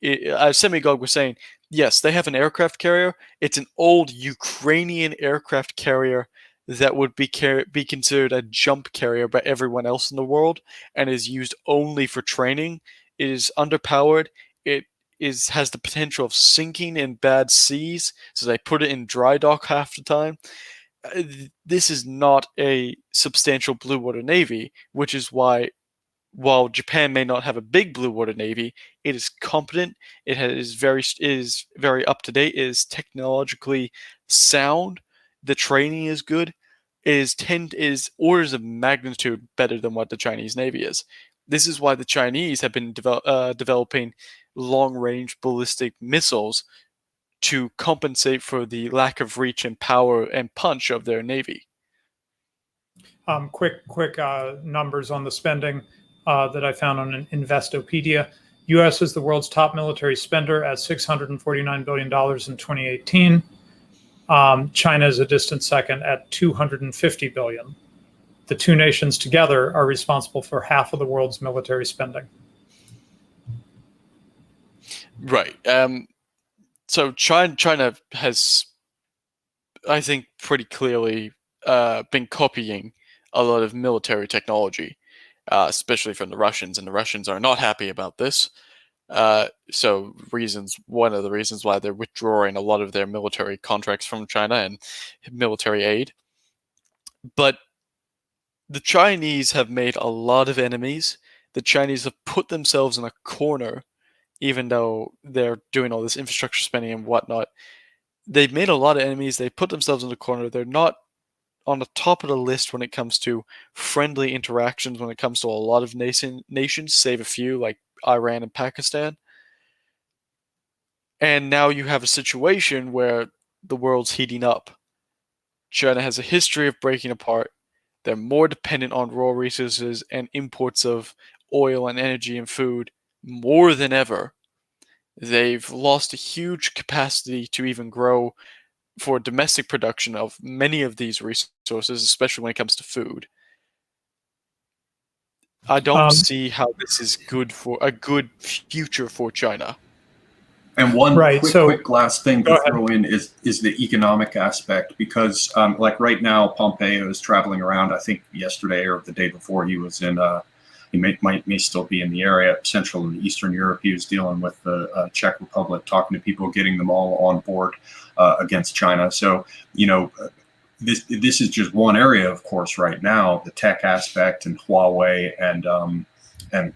Semiogogue was saying, yes, they have an aircraft carrier. It's an old Ukrainian aircraft carrier that would be considered a jump carrier by everyone else in the world, and is used only for training. It is underpowered. It has the potential of sinking in bad seas, so they put it in dry dock half the time. This is not a substantial blue water navy, which is why, while Japan may not have a big blue water navy, it is competent. It is very up to date. It is technologically sound. The training is good. It is orders of magnitude better than what the Chinese navy is. This is why the Chinese have been developing long-range ballistic missiles to compensate for the lack of reach and power and punch of their navy. Quick numbers on the spending that I found on Investopedia. U.S. is the world's top military spender at $649 billion in 2018. China is a distant second at $250 billion. The two nations together are responsible for half of the world's military spending. Right. So China has, I think, pretty clearly been copying a lot of military technology, especially from the Russians, and the Russians are not happy about this. So one of the reasons why they're withdrawing a lot of their military contracts from China and military aid. But the Chinese have made a lot of enemies. The Chinese have put themselves in a corner, even though they're doing all this infrastructure spending and whatnot. They've made a lot of enemies. They put themselves in a corner. They're not on the top of the list when it comes to friendly interactions, when it comes to a lot of nations, save a few like Iran and Pakistan. And now you have a situation where the world's heating up. China has a history of breaking apart. They're more dependent on raw resources and imports of oil and energy and food more than ever. They've lost a huge capacity to even grow for domestic production of many of these resources, especially when it comes to food. I don't see how this is good for a good future for China. And one Right, quick last thing go to throw in is the economic aspect, because like right now, Pompeo is traveling around. I think yesterday or the day before, he was in. He may still be in the area, Central and Eastern Europe. He was dealing with the Czech Republic, talking to people, getting them all on board against China. So this is just one area, of course, right now, the tech aspect and Huawei and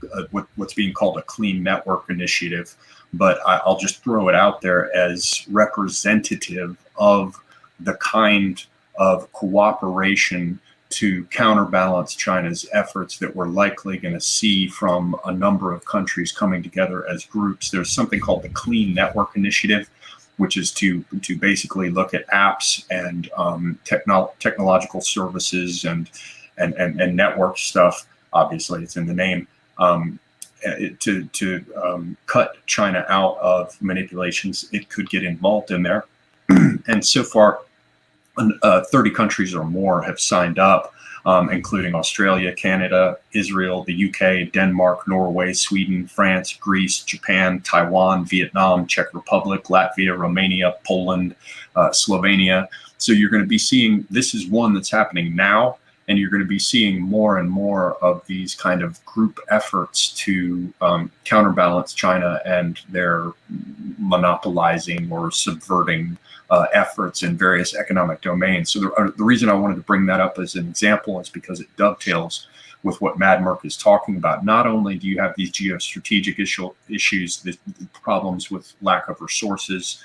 what's being called a clean network initiative. But I'll just throw it out there as representative of the kind of cooperation to counterbalance China's efforts that we're likely going to see from a number of countries coming together as groups. There's something called the Clean Network Initiative, which is to basically look at apps and technological services and network stuff. Obviously, it's in the name. To cut China out of manipulations it could get involved in there. And so far, 30 countries or more have signed up, including Australia, Canada, Israel, the UK, Denmark, Norway, Sweden, France, Greece, Japan, Taiwan, Vietnam, Czech Republic, Latvia, Romania, Poland, Slovenia. So you're going to be seeing, this is one that's happening now, and you're going to be seeing more and more of these kind of group efforts to counterbalance China and their monopolizing or subverting efforts in various economic domains. So the reason I wanted to bring that up as an example is because it dovetails with what Mad Merc is talking about. Not only do you have these geostrategic issues, the problems with lack of resources,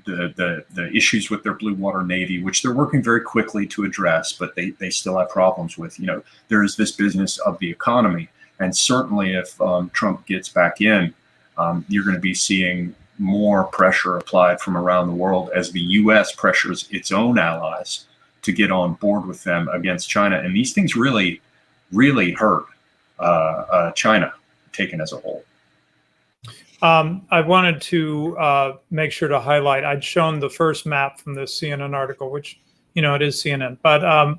the issues with their blue water navy, which they're working very quickly to address, but they still have problems with. There is this business of the economy, and certainly if Trump gets back in, you're going to be seeing more pressure applied from around the world as the U.S. pressures its own allies to get on board with them against China. And these things really, really hurt China taken as a whole. I wanted to make sure to highlight, I'd shown the first map from the CNN article, which, it is CNN, but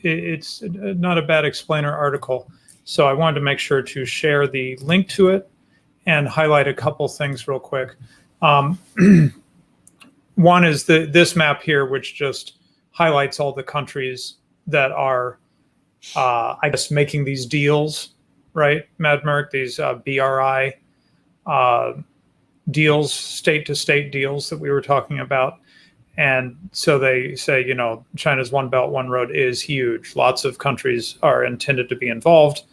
it's not a bad explainer article. So I wanted to make sure to share the link to it and highlight a couple things real quick. One is this map here, which just highlights all the countries that are, I guess, making these deals, right, Mad Merc, these BRI deals, state-to-state deals that we were talking about. And so they say, China's One Belt, One Road is huge. Lots of countries are intended to be involved.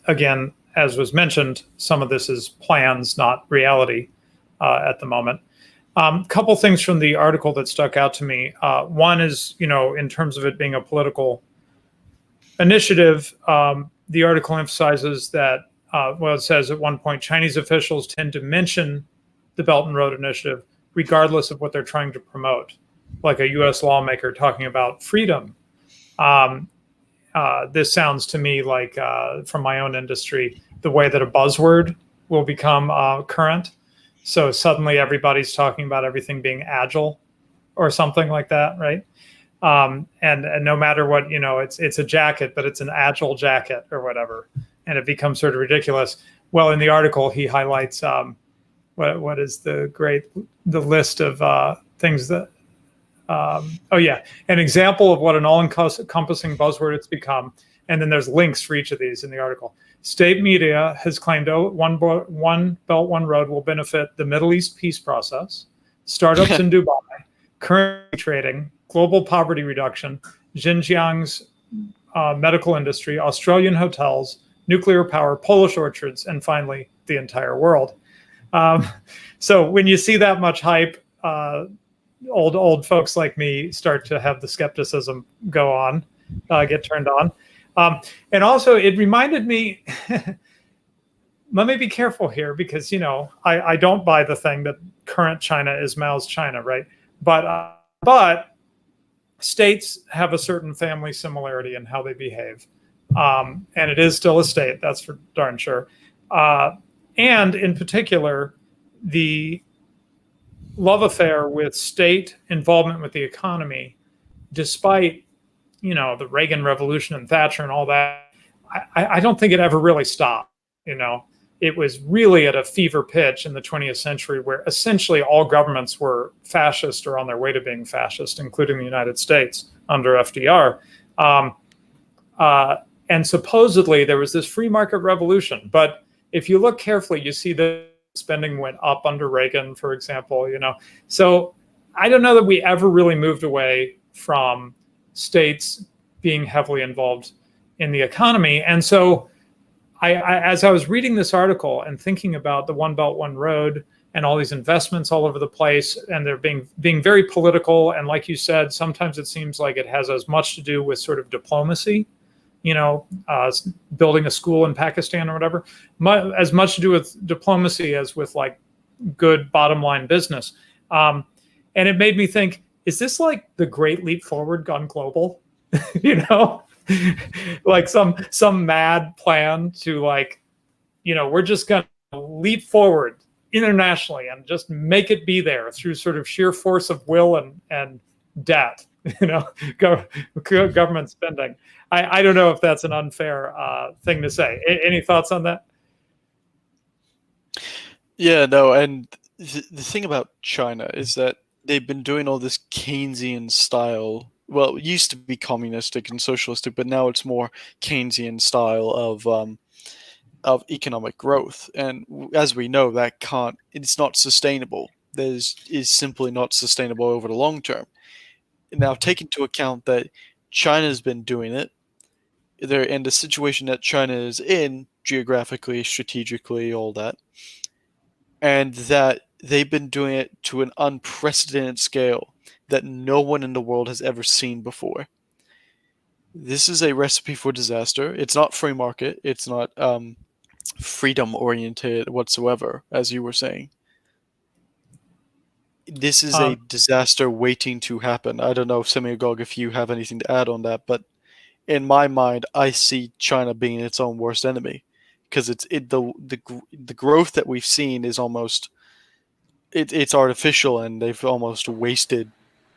Again, as was mentioned, some of this is plans, not reality at the moment. Couple things from the article that stuck out to me. One is, in terms of it being a political initiative, the article emphasizes that, it says at one point, Chinese officials tend to mention the Belt and Road Initiative regardless of what they're trying to promote, like a U.S. lawmaker talking about freedom. This sounds to me like, from my own industry, the way that a buzzword will become current. So suddenly everybody's talking about everything being agile or something like that, right? And no matter what, it's a jacket, but it's an agile jacket or whatever. And it becomes sort of ridiculous. Well, in the article, he highlights what is the list of things that, an example of what an all-encompassing buzzword it's become. And then there's links for each of these in the article. State media has claimed One Belt, One Road will benefit the Middle East peace process, startups in Dubai, currency trading, global poverty reduction, Xinjiang's medical industry, Australian hotels, nuclear power, Polish orchards, and finally, the entire world. So when you see that much hype, old folks like me start to have the skepticism go on, get turned on. And also, it reminded me, let me be careful here because, I don't buy the thing that current China is Mao's China, right? But states have a certain family similarity in how they behave. And it is still a state, that's for darn sure. And in particular, the love affair with state involvement with the economy, despite, the Reagan Revolution and Thatcher and all that, I don't think it ever really stopped. It was really at a fever pitch in the 20th century where essentially all governments were fascist or on their way to being fascist, including the United States under FDR. And supposedly there was this free market revolution. But if you look carefully, you see that spending went up under Reagan, for example. So I don't know that we ever really moved away from states being heavily involved in the economy. And so as I was reading this article and thinking about the One Belt, One Road and all these investments all over the place, and they're being very political. And like you said, sometimes it seems like it has as much to do with sort of diplomacy, building a school in Pakistan or whatever, as much to do with diplomacy as with like good bottom line business. And it made me think, is this like the Great Leap Forward gone global? Like some mad plan to we're just going to leap forward internationally and just make it be there through sort of sheer force of will and debt, government spending. I don't know if that's an unfair thing to say. Any thoughts on that? Yeah, no, and the thing about China is that they've been doing all this Keynesian style. Well, it used to be communistic and socialistic, but now it's more Keynesian style of economic growth. And as we know, it's not sustainable. Is simply not sustainable over the long term. Now, take into account that China's been doing it, and the situation that China is in geographically, strategically, all that, and that they've been doing it to an unprecedented scale that no one in the world has ever seen before. This is a recipe for disaster. It's not free market. It's not freedom oriented whatsoever, as you were saying. This is a disaster waiting to happen. I don't know, Semiogogue, if you have anything to add on that, but in my mind, I see China being its own worst enemy, because the growth that we've seen is almost it's artificial, and they've almost wasted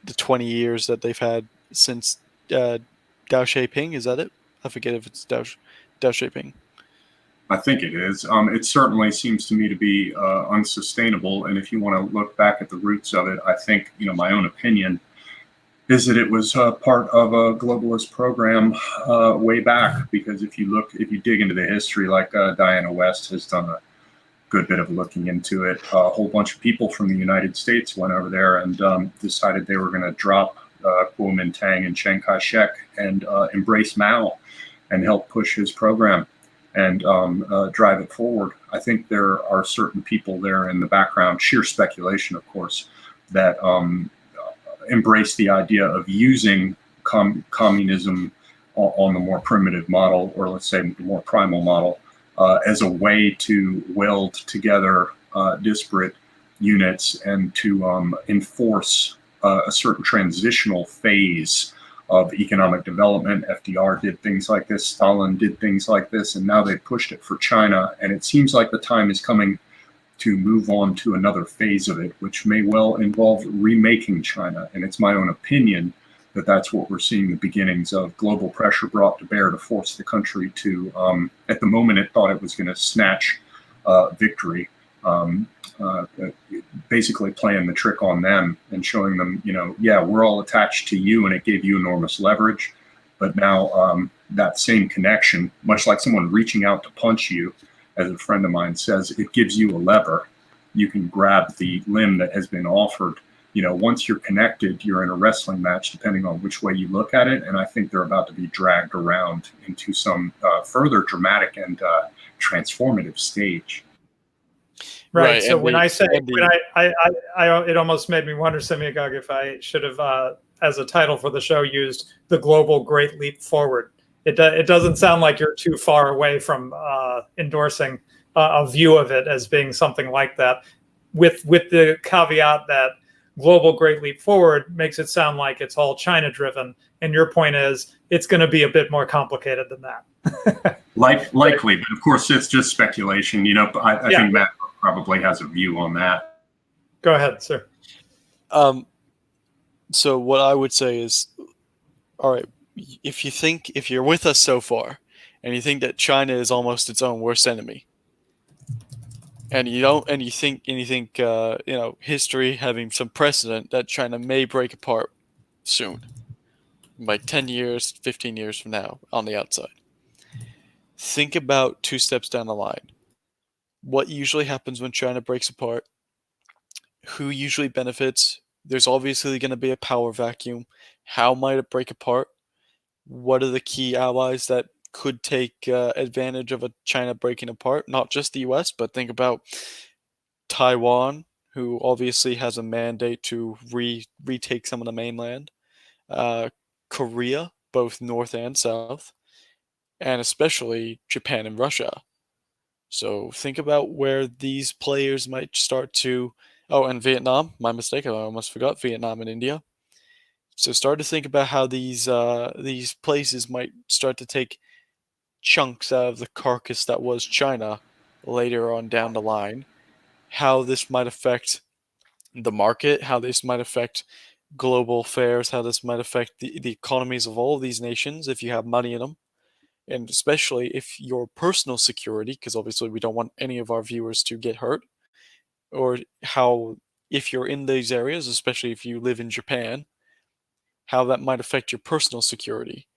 the 20 years that they've had since Dao Xiaoping. Is that it? I forget if it's Dao shaping? I think it is. It certainly seems to me to be unsustainable. And if you want to look back at the roots of it, I think, my own opinion is that it was part of a globalist program way back. Because if you dig into the history, like Diana West has done a good bit of looking into it, a whole bunch of people from the United States went over there and decided they were going to drop Kuomintang and Chiang Kai-shek and embrace Mao and help push his program and drive it forward. I think there are certain people there in the background, sheer speculation, of course, that embrace the idea of using communism on the more primitive model, or let's say the more primal model, as a way to weld together disparate units and to enforce a certain transitional phase of economic development. FDR did things like this, Stalin did things like this, and now they've pushed it for China. And it seems like the time is coming to move on to another phase of it, which may well involve remaking China. And it's my own opinion that that's what we're seeing the beginnings of. Global pressure brought to bear to force the country to, at the moment it thought it was going to snatch victory, basically playing the trick on them and showing them, yeah, we're all attached to you, and it gave you enormous leverage. But now that same connection, much like someone reaching out to punch you, as a friend of mine says, it gives you a lever. You can grab the limb that has been offered. Once you're connected, you're in a wrestling match, depending on which way you look at it. And I think they're about to be dragged around into some further dramatic and transformative stage. Right. So when I say, it almost made me wonder, Semiogogue, if I should have, as a title for the show, used the global great leap forward. It doesn't sound like you're too far away from endorsing a view of it as being something like that, with the caveat that global great leap forward makes it sound like it's all China driven. And your point is it's going to be a bit more complicated than that. Likely, but of course it's just speculation. I think Matt probably has a view on that. Go ahead, sir. So what I would say is, all right, if you're with us so far and you think that China is almost its own worst enemy, and you think history having some precedent that China may break apart soon, like 10 years, 15 years from now on the outside, think about 2 steps down the line. What usually happens when China breaks apart? Who usually benefits? There's obviously going to be a power vacuum. How might it break apart? What are the key allies that could take advantage of a China breaking apart? Not just the US, but think about Taiwan, who obviously has a mandate to retake some of the mainland. Korea, both north and south. And especially Japan and Russia. So think about where these players might start to... Oh, and Vietnam. My mistake. I almost forgot Vietnam and India. So start to think about how these places might start to take chunks out of the carcass that was China later on down the line. How this might affect the market, how this might affect global affairs, how this might affect the economies of all of these nations if you have money in them. And especially if your personal security, because obviously we don't want any of our viewers to get hurt, or how, if you're in these areas, especially if you live in Japan, how that might affect your personal security.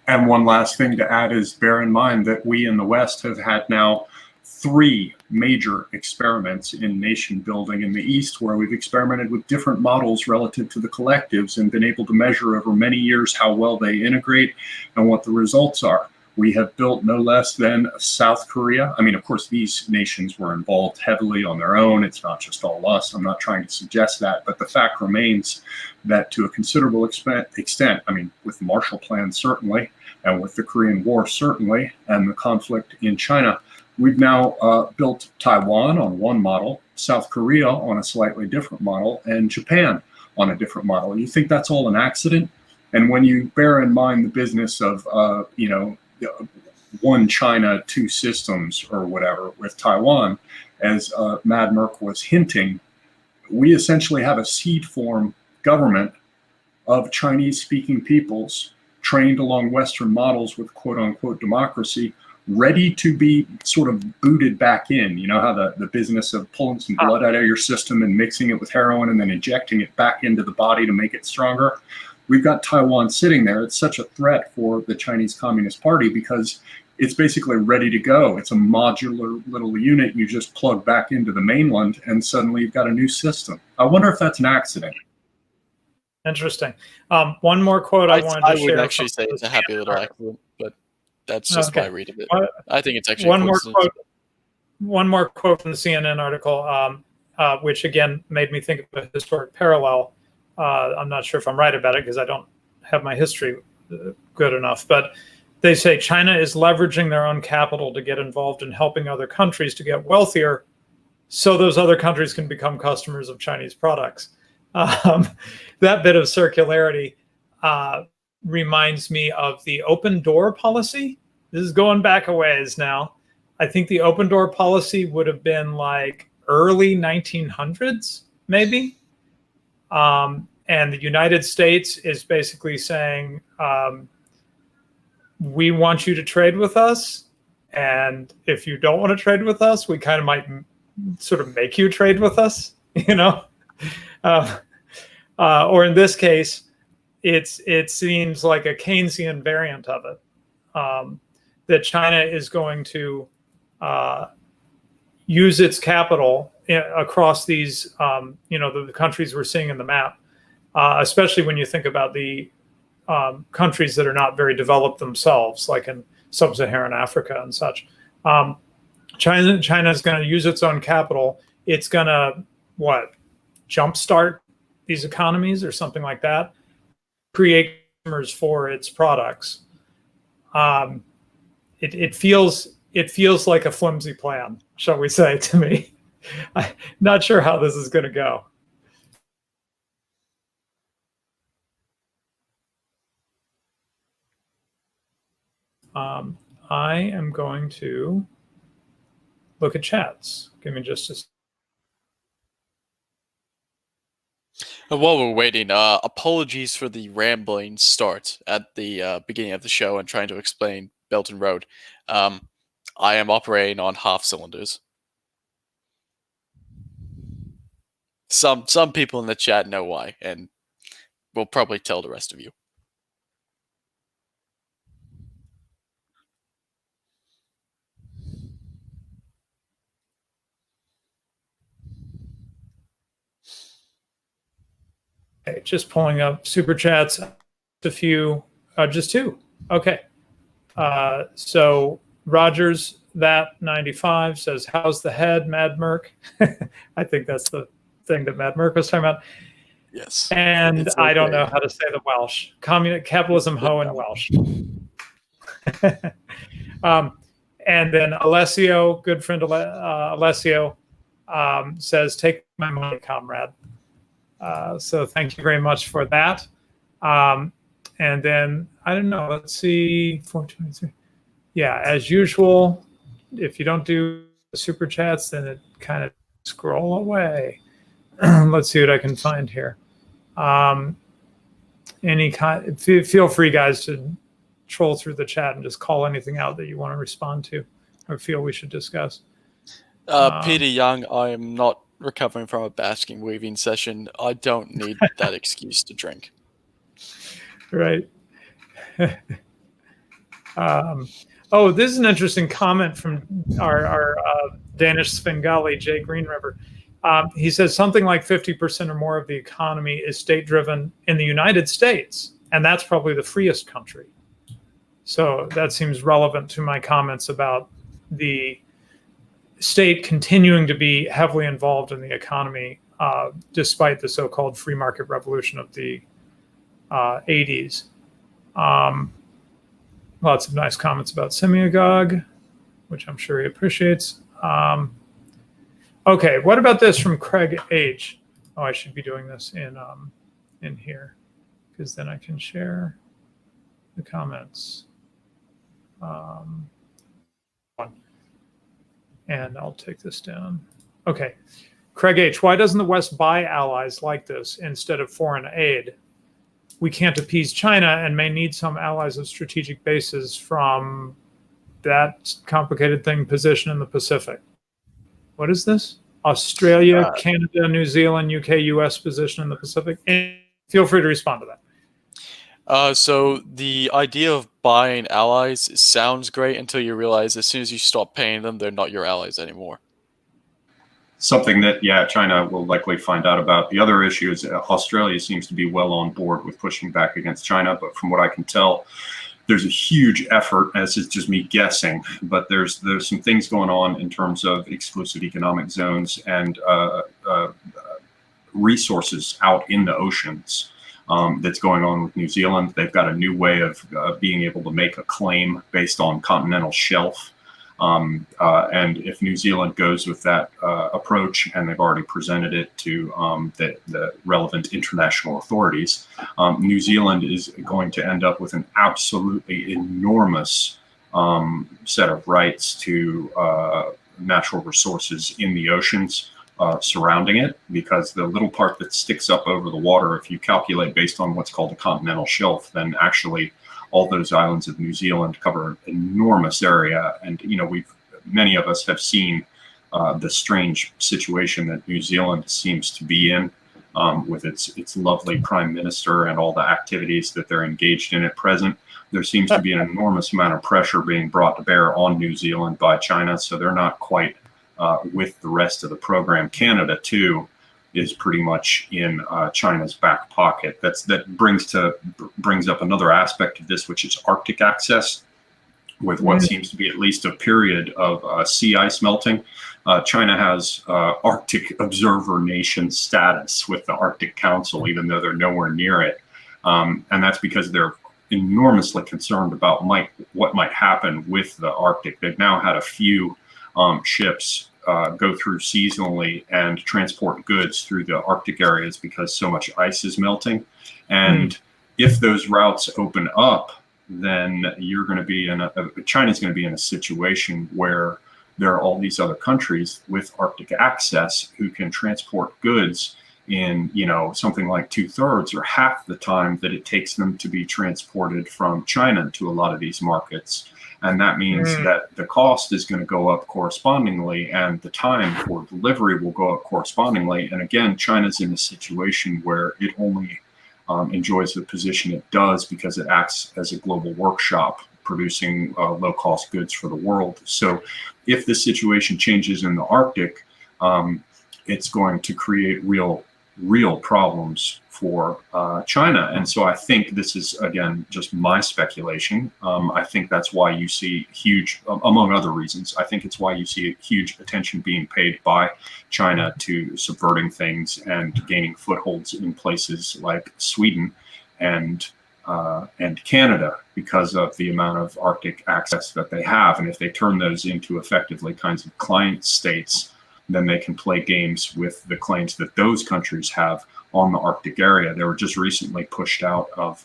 And one last thing to add is, bear in mind that we in the West have had now 3 major experiments in nation building in the East, where we've experimented with different models relative to the collectives and been able to measure over many years how well they integrate and what the results are. We have built no less than South Korea. I mean, of course, these nations were involved heavily on their own. It's not just all us. I'm not trying to suggest that. But the fact remains that to a considerable extent, I mean, with the Marshall Plan, certainly, and with the Korean War, certainly, and the conflict in China, we've now built Taiwan on one model, South Korea on a slightly different model, and Japan on a different model. You think that's all an accident? And when you bear in mind the business of, one China, 2 systems or whatever with Taiwan, as Mad Merck was hinting, we essentially have a seed form government of Chinese-speaking peoples trained along Western models with quote unquote democracy, ready to be sort of booted back in. You know how the business of pulling some blood out of your system and mixing it with heroin and then injecting it back into the body to make it stronger. We've got Taiwan sitting there. It's such a threat for the Chinese Communist Party because it's basically ready to go. It's a modular little unit you just plug back into the mainland, and suddenly you've got a new system. I wonder if that's an accident. Interesting. One more quote I wanted to share. I would actually say it's a happy little accident, but that's just my read of it. I think it's actually one more quote from the CNN article, which again made me think of a historic parallel. I'm not sure if I'm right about it because I don't have my history good enough, but they say China is leveraging their own capital to get involved in helping other countries to get wealthier so those other countries can become customers of Chinese products. That bit of circularity reminds me of the open door policy. This is going back a ways now. I think the open door policy would have been like early 1900s, maybe. And the United States is basically saying, we want you to trade with us. And if you don't want to trade with us, we kind of might sort of make you trade with us, you know? Or in this case, it seems like a Keynesian variant of it, that China is going to use its capital across these, the countries we're seeing in the map, especially when you think about the countries that are not very developed themselves, like in sub-Saharan Africa and such. China is going to use its own capital. It's going to, jumpstart these economies or something like that, create customers for its products. It feels like a flimsy plan, shall we say, to me. I'm not sure how this is going to go. I am going to look at chats. Give me just a second. While we're waiting, apologies for the rambling start at the beginning of the show and trying to explain Belt and Road. I am operating on half cylinders. Some people in the chat know why, and we'll probably tell the rest of you. Okay, just pulling up super chats. A few, just two. Okay. So Rogers, that 95 says, "How's the head, Mad Merc?" I think that's the thing that Mad Merc was talking about. Yes. And I don't know how to say the Welsh. Capitalism ho in Welsh. And then Alessio, good friend Alessio, says, "Take my money, comrade." So thank you very much for that. And then, I don't know, let's see, 423. Yeah, as usual, if you don't do super chats, then it kind of scroll away. Let's see what I can find here. Feel free, guys, to troll through the chat and just call anything out that you want to respond to or feel we should discuss. Peter Young, I am not recovering from a basking weaving session. I don't need that excuse to drink. Right. Oh, this is an interesting comment from our Danish Svengali, Jay Green River. He says something like 50% or more of the economy is state-driven in the United States, and that's probably the freest country. So that seems relevant to my comments about the state continuing to be heavily involved in the economy, despite the so-called free market revolution of the 80s. Lots of nice comments about Semiogogue, which I'm sure he appreciates. Okay, what about this from Craig H? Oh, I should be doing this in here, because then I can share the comments. And I'll take this down. Okay, Craig H, why doesn't the West buy allies like this instead of foreign aid? we can't appease China and may need some allies of strategic bases from that complicated thing position in the Pacific. What is this? Australia, Canada, New Zealand, UK, US position in the Pacific. And feel free to respond to that. So the idea of buying allies sounds great until you realize as soon as you stop paying them, they're not your allies anymore. Something that, China will likely find out about. The other issue is Australia seems to be well on board with pushing back against China, but from what I can tell, there's a huge effort, as is just me guessing, but there's some things going on in terms of exclusive economic zones and resources out in the oceans that's going on with New Zealand. They've got a new way of being able to make a claim based on continental shelf. And if New Zealand goes with that approach, and they've already presented it to the relevant international authorities, New Zealand is going to end up with an absolutely enormous set of rights to natural resources in the oceans surrounding it, because the little part that sticks up over the water, if you calculate based on what's called a continental shelf, then actually all those islands of New Zealand cover an enormous area. And, many of us have seen the strange situation that New Zealand seems to be in with its lovely prime minister and all the activities that they're engaged in at present. There seems to be an enormous amount of pressure being brought to bear on New Zealand by China, so they're not quite with the rest of the program. Canada, too, is pretty much in China's back pocket. That brings up another aspect of this, which is Arctic access, with what seems to be at least a period of sea ice melting. China has Arctic observer nation status with the Arctic Council, even though they're nowhere near it. And that's because they're enormously concerned about what might happen with the Arctic. They've now had a few ships go through seasonally and transport goods through the Arctic areas because so much ice is melting. And if those routes open up, then China's going to be in a situation where there are all these other countries with Arctic access who can transport goods in, something like 2/3 or half the time that it takes them to be transported from China to a lot of these markets. And that means that the cost is going to go up correspondingly, and the time for delivery will go up correspondingly. And again, China's in a situation where it only enjoys the position it does because it acts as a global workshop, producing low-cost goods for the world. So if the situation changes in the Arctic, it's going to create real problems for China. And so I think this is, again, just my speculation. I think that's why you see among other reasons, I think it's why you see huge attention being paid by China to subverting things and gaining footholds in places like Sweden and Canada because of the amount of Arctic access that they have. And if they turn those into effectively kinds of client states, then they can play games with the claims that those countries have on the Arctic area. They were just recently pushed out of,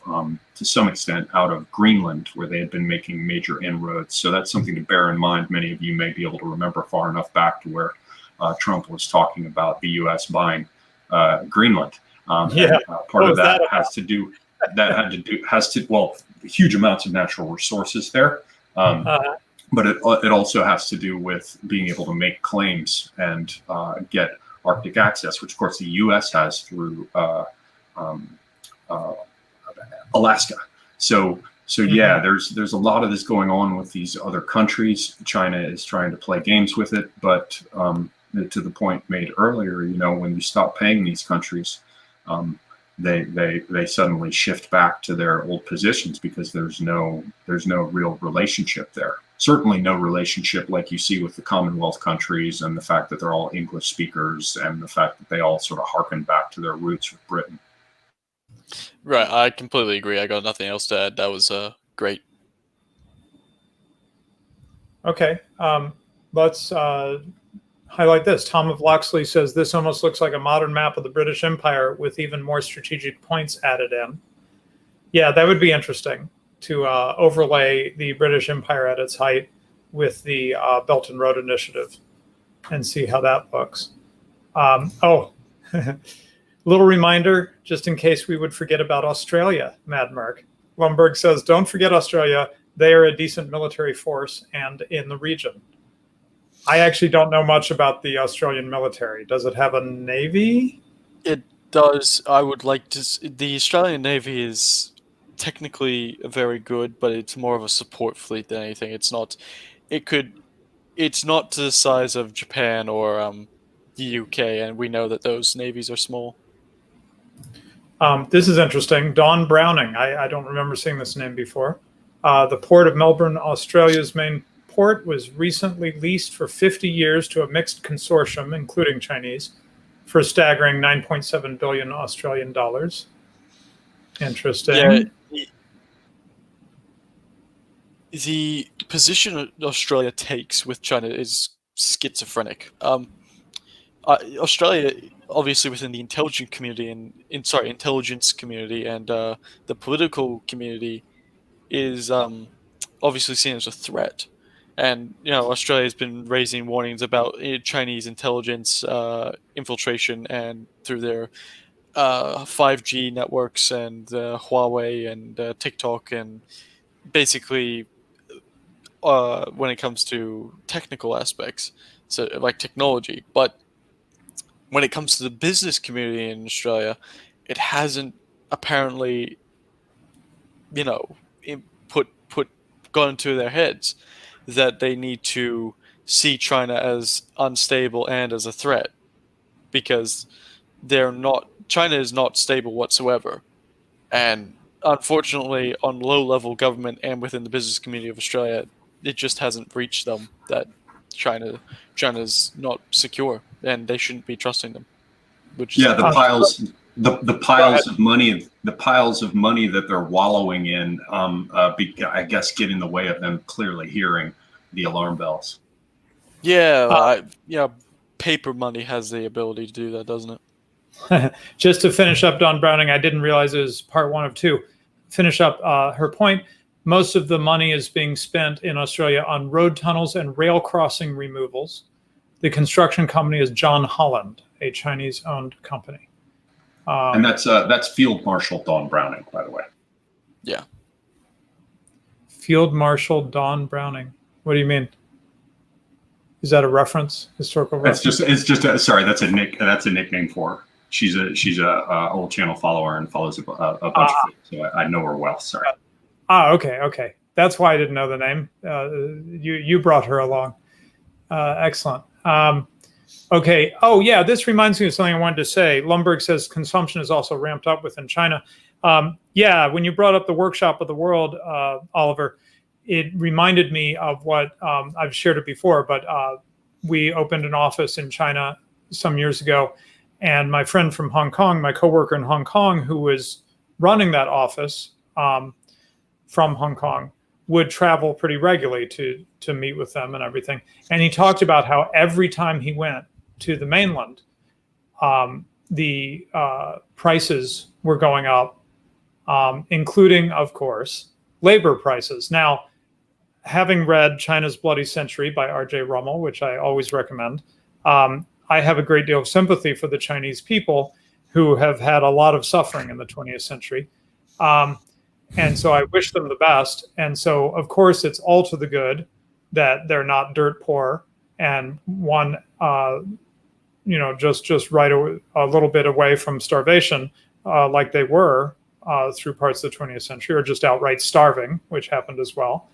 to some extent, out of Greenland, where they had been making major inroads. So that's something to bear in mind. Many of you may be able to remember far enough back to where Trump was talking about the U.S. buying Greenland. Part of that huge amounts of natural resources there. But it also has to do with being able to make claims and get Arctic access, which of course the U.S. has through Alaska. So yeah, there's a lot of this going on with these other countries. China is trying to play games with it, but to the point made earlier, when you stop paying these countries, they suddenly shift back to their old positions because there's no real relationship there. Certainly no relationship like you see with the Commonwealth countries and the fact that they're all English speakers and the fact that they all sort of harken back to their roots with Britain. Right, I completely agree. I got nothing else to add. That was great. Okay, let's highlight this. Tom of Loxley says, this almost looks like a modern map of the British Empire with even more strategic points added in. Yeah, that would be interesting to overlay the British Empire at its height with the Belt and Road Initiative and see how that looks. Little reminder, just in case we would forget about Australia, Mad Merc. Lumberg says, don't forget Australia. They are a decent military force and in the region. I actually don't know much about the Australian military. Does it have a navy? It does. I would like to. The Australian Navy is technically very good, but it's more of a support fleet than anything. It's not. It could. It's not to the size of Japan or the UK, and we know that those navies are small. This is interesting. Don Browning. I don't remember seeing this name before. The Port of Melbourne, Australia's main port, was recently leased for 50 years to a mixed consortium, including Chinese, for a staggering 9.7 billion Australian dollars. Interesting. Yeah, the position Australia takes with China is schizophrenic. Australia, obviously within the intelligence community and intelligence community and the political community, is obviously seen as a threat. And Australia has been raising warnings about Chinese intelligence infiltration, and through their 5G networks and Huawei and TikTok, and basically when it comes to technical aspects, so like technology. But when it comes to the business community in Australia, it hasn't apparently, gone into their heads that they need to see China as unstable and as a threat, because China is not stable whatsoever. And unfortunately, on low-level government and within the business community of Australia, it just hasn't reached them that China's not secure, and they shouldn't be trusting them. The piles of money, that they're wallowing in, I guess, get in the way of them clearly hearing the alarm bells. Yeah, paper money has the ability to do that, doesn't it? Just to finish up Don Browning, I didn't realize it was part 1 of 2. Finish up her point. Most of the money is being spent in Australia on road tunnels and rail crossing removals. The construction company is John Holland, a Chinese-owned company. And that's Field Marshal Don Browning, by the way. Yeah. Field Marshal Don Browning. What do you mean? Is that a reference? Historical reference? That's a nickname for her. She's a old channel follower and follows a bunch of it, so I know her well. Sorry. Okay. That's why I didn't know the name. You brought her along. Excellent. Okay. Oh, yeah. This reminds me of something I wanted to say. Lumberg says consumption is also ramped up within China. Yeah. When you brought up the Workshop of the World, Oliver, it reminded me of what I've shared it before, but we opened an office in China some years ago, and my friend from Hong Kong, my coworker in Hong Kong, who was running that office from Hong Kong, would travel pretty regularly to meet with them and everything. And he talked about how every time he went to the mainland, the prices were going up, including, of course, labor prices. Now, having read China's Bloody Century by R.J. Rummel, which I always recommend, I have a great deal of sympathy for the Chinese people who have had a lot of suffering in the 20th century. And so I wish them the best. And so, of course, it's all to the good that they're not dirt poor and one, just right a little bit away from starvation, like they were through parts of the 20th century, or just outright starving, which happened as well.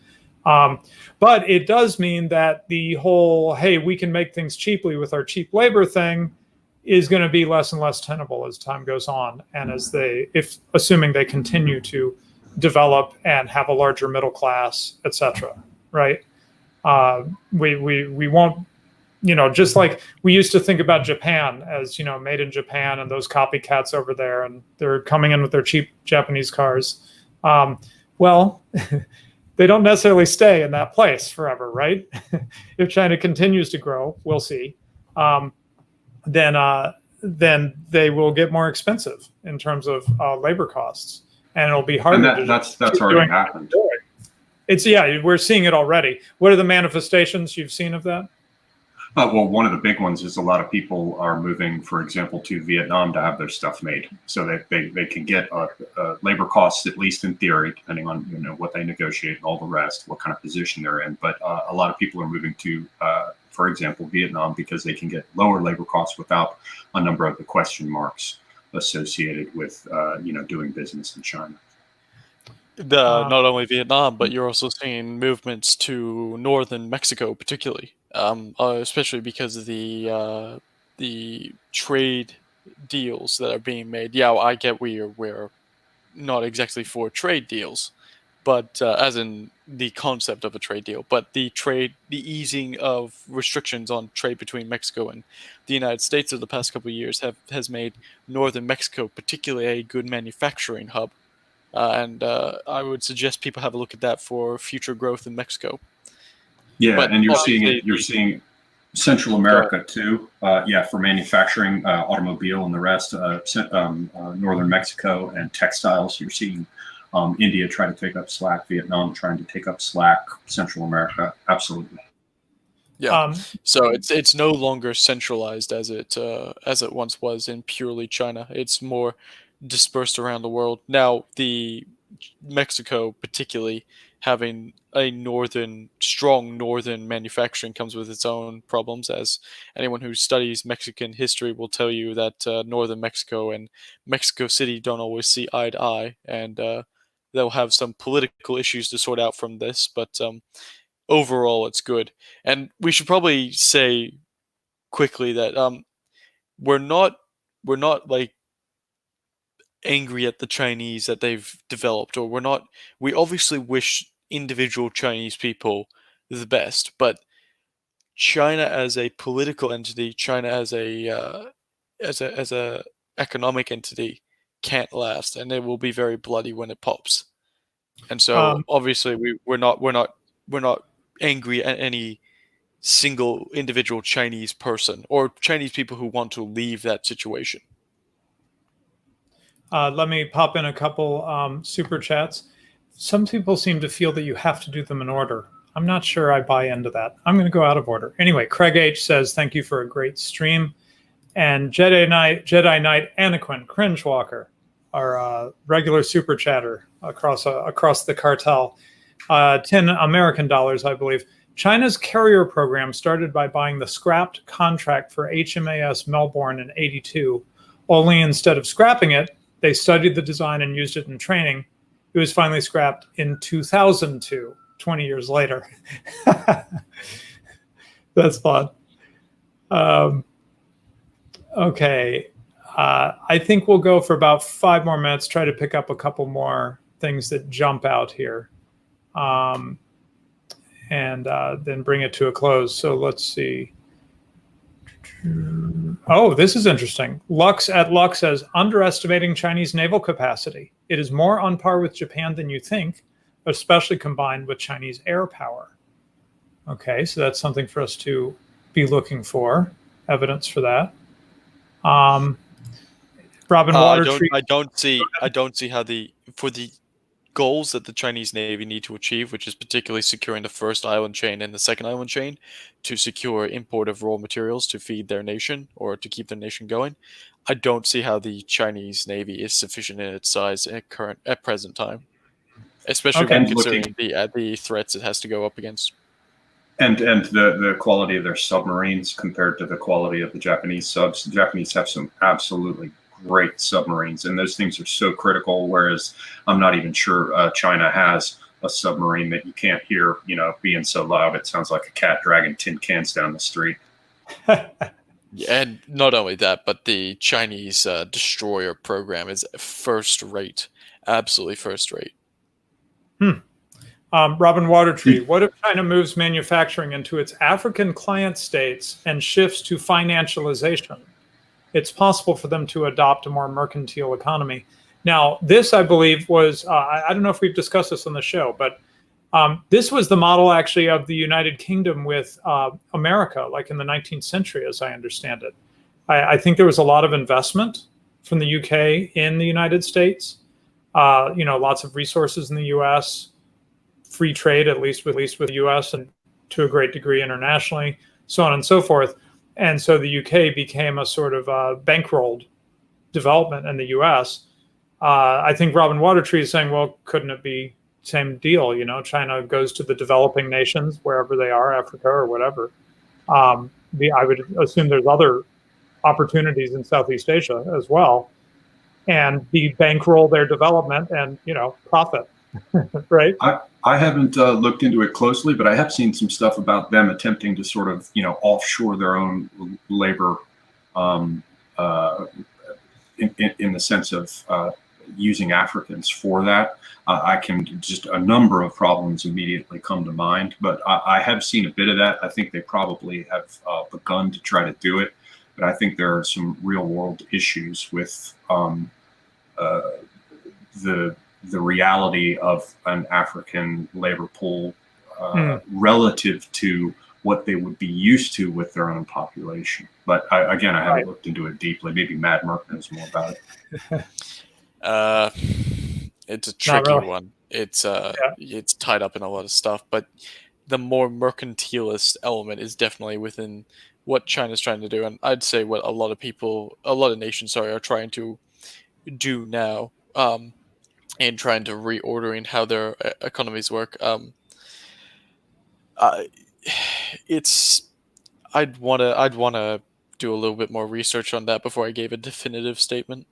But it does mean that the whole, hey, we can make things cheaply with our cheap labor thing is going to be less and less tenable as time goes on. And assuming they continue to develop and have a larger middle class, et cetera, right? We won't, just like we used to think about Japan as, made in Japan and those copycats over there, and they're coming in with their cheap Japanese cars. Well, they don't necessarily stay in that place forever, right? If China continues to grow, we'll see. Then they will get more expensive in terms of labor costs, and it'll be harder. And that's already happened. We're seeing it already. What are the manifestations you've seen of that? Well, one of the big ones is a lot of people are moving, for example, to Vietnam to have their stuff made, so that they can get labor costs, at least in theory, depending on what they negotiate and all the rest, what kind of position they're in. But a lot of people are moving to, for example, Vietnam because they can get lower labor costs without a number of the question marks associated with doing business in China. Not only Vietnam, but you're also seeing movements to northern Mexico, particularly, especially because of the trade deals that are being made. Yeah, I get we're not exactly for trade deals, but as in the concept of a trade deal, but the easing of restrictions on trade between Mexico and the United States over the past couple of years has made northern Mexico particularly a good manufacturing hub. And I would suggest people have a look at that for future growth in Mexico. Yeah, But and you're seeing obviously it. You're seeing Central America too. For manufacturing, automobile, and the rest. Northern Mexico and textiles. You're seeing India trying to take up slack. Vietnam trying to take up slack. Central America, absolutely. Yeah. So it's no longer centralized as it once was in purely China. It's more dispersed around the world. Now, the Mexico particularly having a strong northern manufacturing comes with its own problems, as anyone who studies Mexican history will tell you that northern Mexico and Mexico City don't always see eye to eye, and they'll have some political issues to sort out from this, but overall it's good. And we should probably say quickly that we're not like angry at the Chinese that they've developed, or we obviously wish individual Chinese people the best, but China as a political entity, China as a economic entity can't last, and it will be very bloody when it pops. And so obviously we're not angry at any single individual Chinese person or Chinese people who want to leave that situation. Let me pop in a couple super chats. Some people seem to feel that you have to do them in order. I'm not sure I buy into that. I'm going to go out of order. Anyway, Craig H says, thank you for a great stream. And Jedi Knight Anaquin, Cringe Walker, our regular super chatter across the cartel. 10 American dollars, I believe. China's carrier program started by buying the scrapped contract for HMAS Melbourne in '82. Only instead of scrapping it, they studied the design and used it in training. It was finally scrapped in 2002, 20 years later. That's fun. Okay. I think we'll go for about 5 more minutes, try to pick up a couple more things that jump out here. And then bring it to a close. So let's see. Oh, this is interesting. Lux says, underestimating Chinese naval capacity. It is more on par with Japan than you think, especially combined with Chinese air power. Okay, so that's something for us to be looking for, evidence for that. Robin Watertree. I don't see how for the goals that the Chinese Navy need to achieve, which is particularly securing the first island chain and the second island chain to secure import of raw materials to feed their nation or to keep their nation going. I don't see how the Chinese Navy is sufficient in its size at present time, especially when considering the threats it has to go up against. And the quality of their submarines compared to the quality of the Japanese subs. The Japanese have some absolutely great submarines, and those things are so critical, whereas I'm not even sure China has a submarine that you can't hear, being so loud. It sounds like a cat dragging tin cans down the street. And not only that, but the Chinese destroyer program is first rate, absolutely first rate. Robin Watertree, what if China moves manufacturing into its African client states and shifts to financialization? It's possible for them to adopt a more mercantile economy. Now, this, I believe, was, I don't know if we've discussed this on the show, but this was the model, actually, of the United Kingdom with America, like in the 19th century, as I understand it. I think there was a lot of investment from the UK in the United States, lots of resources in the US, free trade, at least with the US, and to a great degree internationally. so on and so forth. And so the UK became a sort of bankrolled development in the US. I think Robin Watertree is saying, well, couldn't it be same deal? You know, China goes to the developing nations, wherever they are, Africa or whatever. I would assume there's other opportunities in Southeast Asia as well, and the bankroll their development and, you know, profit, right? I haven't looked into it closely, but I have seen some stuff about them attempting to sort of, you know, offshore their own labor in the sense of using Africans for that. I can just a number of problems immediately come to mind, but I have seen a bit of that. I think they probably have begun to try to do it, but I think there are some real world issues with the reality of an African labor pool relative to what they would be used to with their own population. But again, I haven't looked into it deeply. Maybe Mad Merck knows more about it. It's a tricky one. It's tied up in a lot of stuff, but the more mercantilist element is definitely within what China's trying to do, and I'd say what a lot of nations, are trying to do now, and trying to reordering how their economies work. I'd wanna do a little bit more research on that before I gave a definitive statement.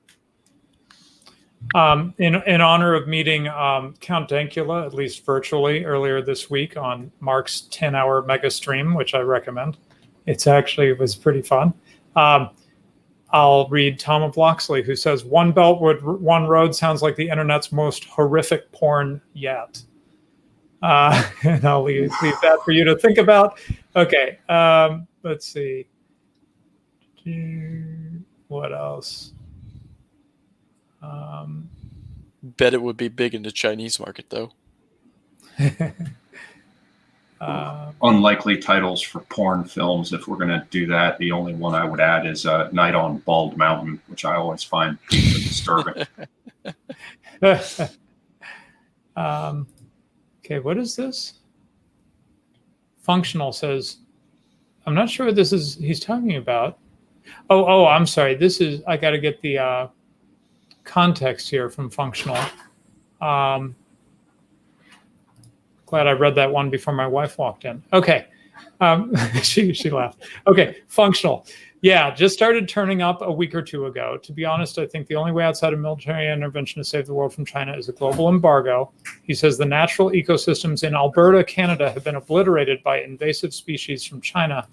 In honor of meeting Count Dankula, at least virtually, earlier this week on Mark's 10-hour mega stream, which I recommend. It was pretty fun. I'll read Tom of Loxley, who says, "One Belt, One Road sounds like the internet's most horrific porn yet." And I'll leave that for you to think about. Okay, let's see. What else? Bet it would be big in the Chinese market, though. Unlikely titles for porn films. If we're going to do that, the only one I would add is Night on Bald Mountain, which I always find deeply disturbing. Okay, what is this? Functional says, I'm not sure what this is he's talking about. Oh, I'm sorry. This is, I got to get the context here from Functional. Glad I read that one before my wife walked in. Okay. She laughed. Okay, Functional. Yeah, just started turning up a week or two ago. To be honest, I think the only way outside of military intervention to save the world from China is a global embargo. He says the natural ecosystems in Alberta, Canada have been obliterated by invasive species from China,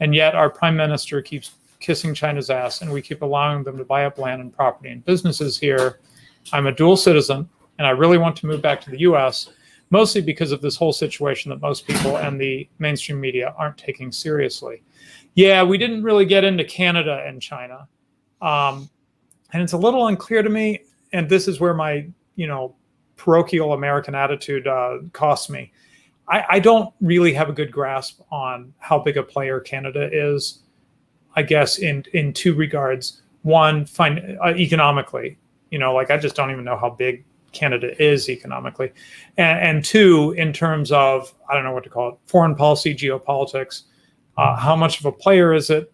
and yet our prime minister keeps kissing China's ass, and we keep allowing them to buy up land and property and businesses here. I'm a dual citizen, and I really want to move back to the U.S., mostly because of this whole situation that most people and the mainstream media aren't taking seriously. Yeah, we didn't really get into Canada and China. And it's a little unclear to me, and this is where my, parochial American attitude costs me. I don't really have a good grasp on how big a player Canada is, I guess, in two regards. One, economically, I just don't even know how big Canada is economically. And two, in terms of, I don't know what to call it, foreign policy, geopolitics. How much of a player is it?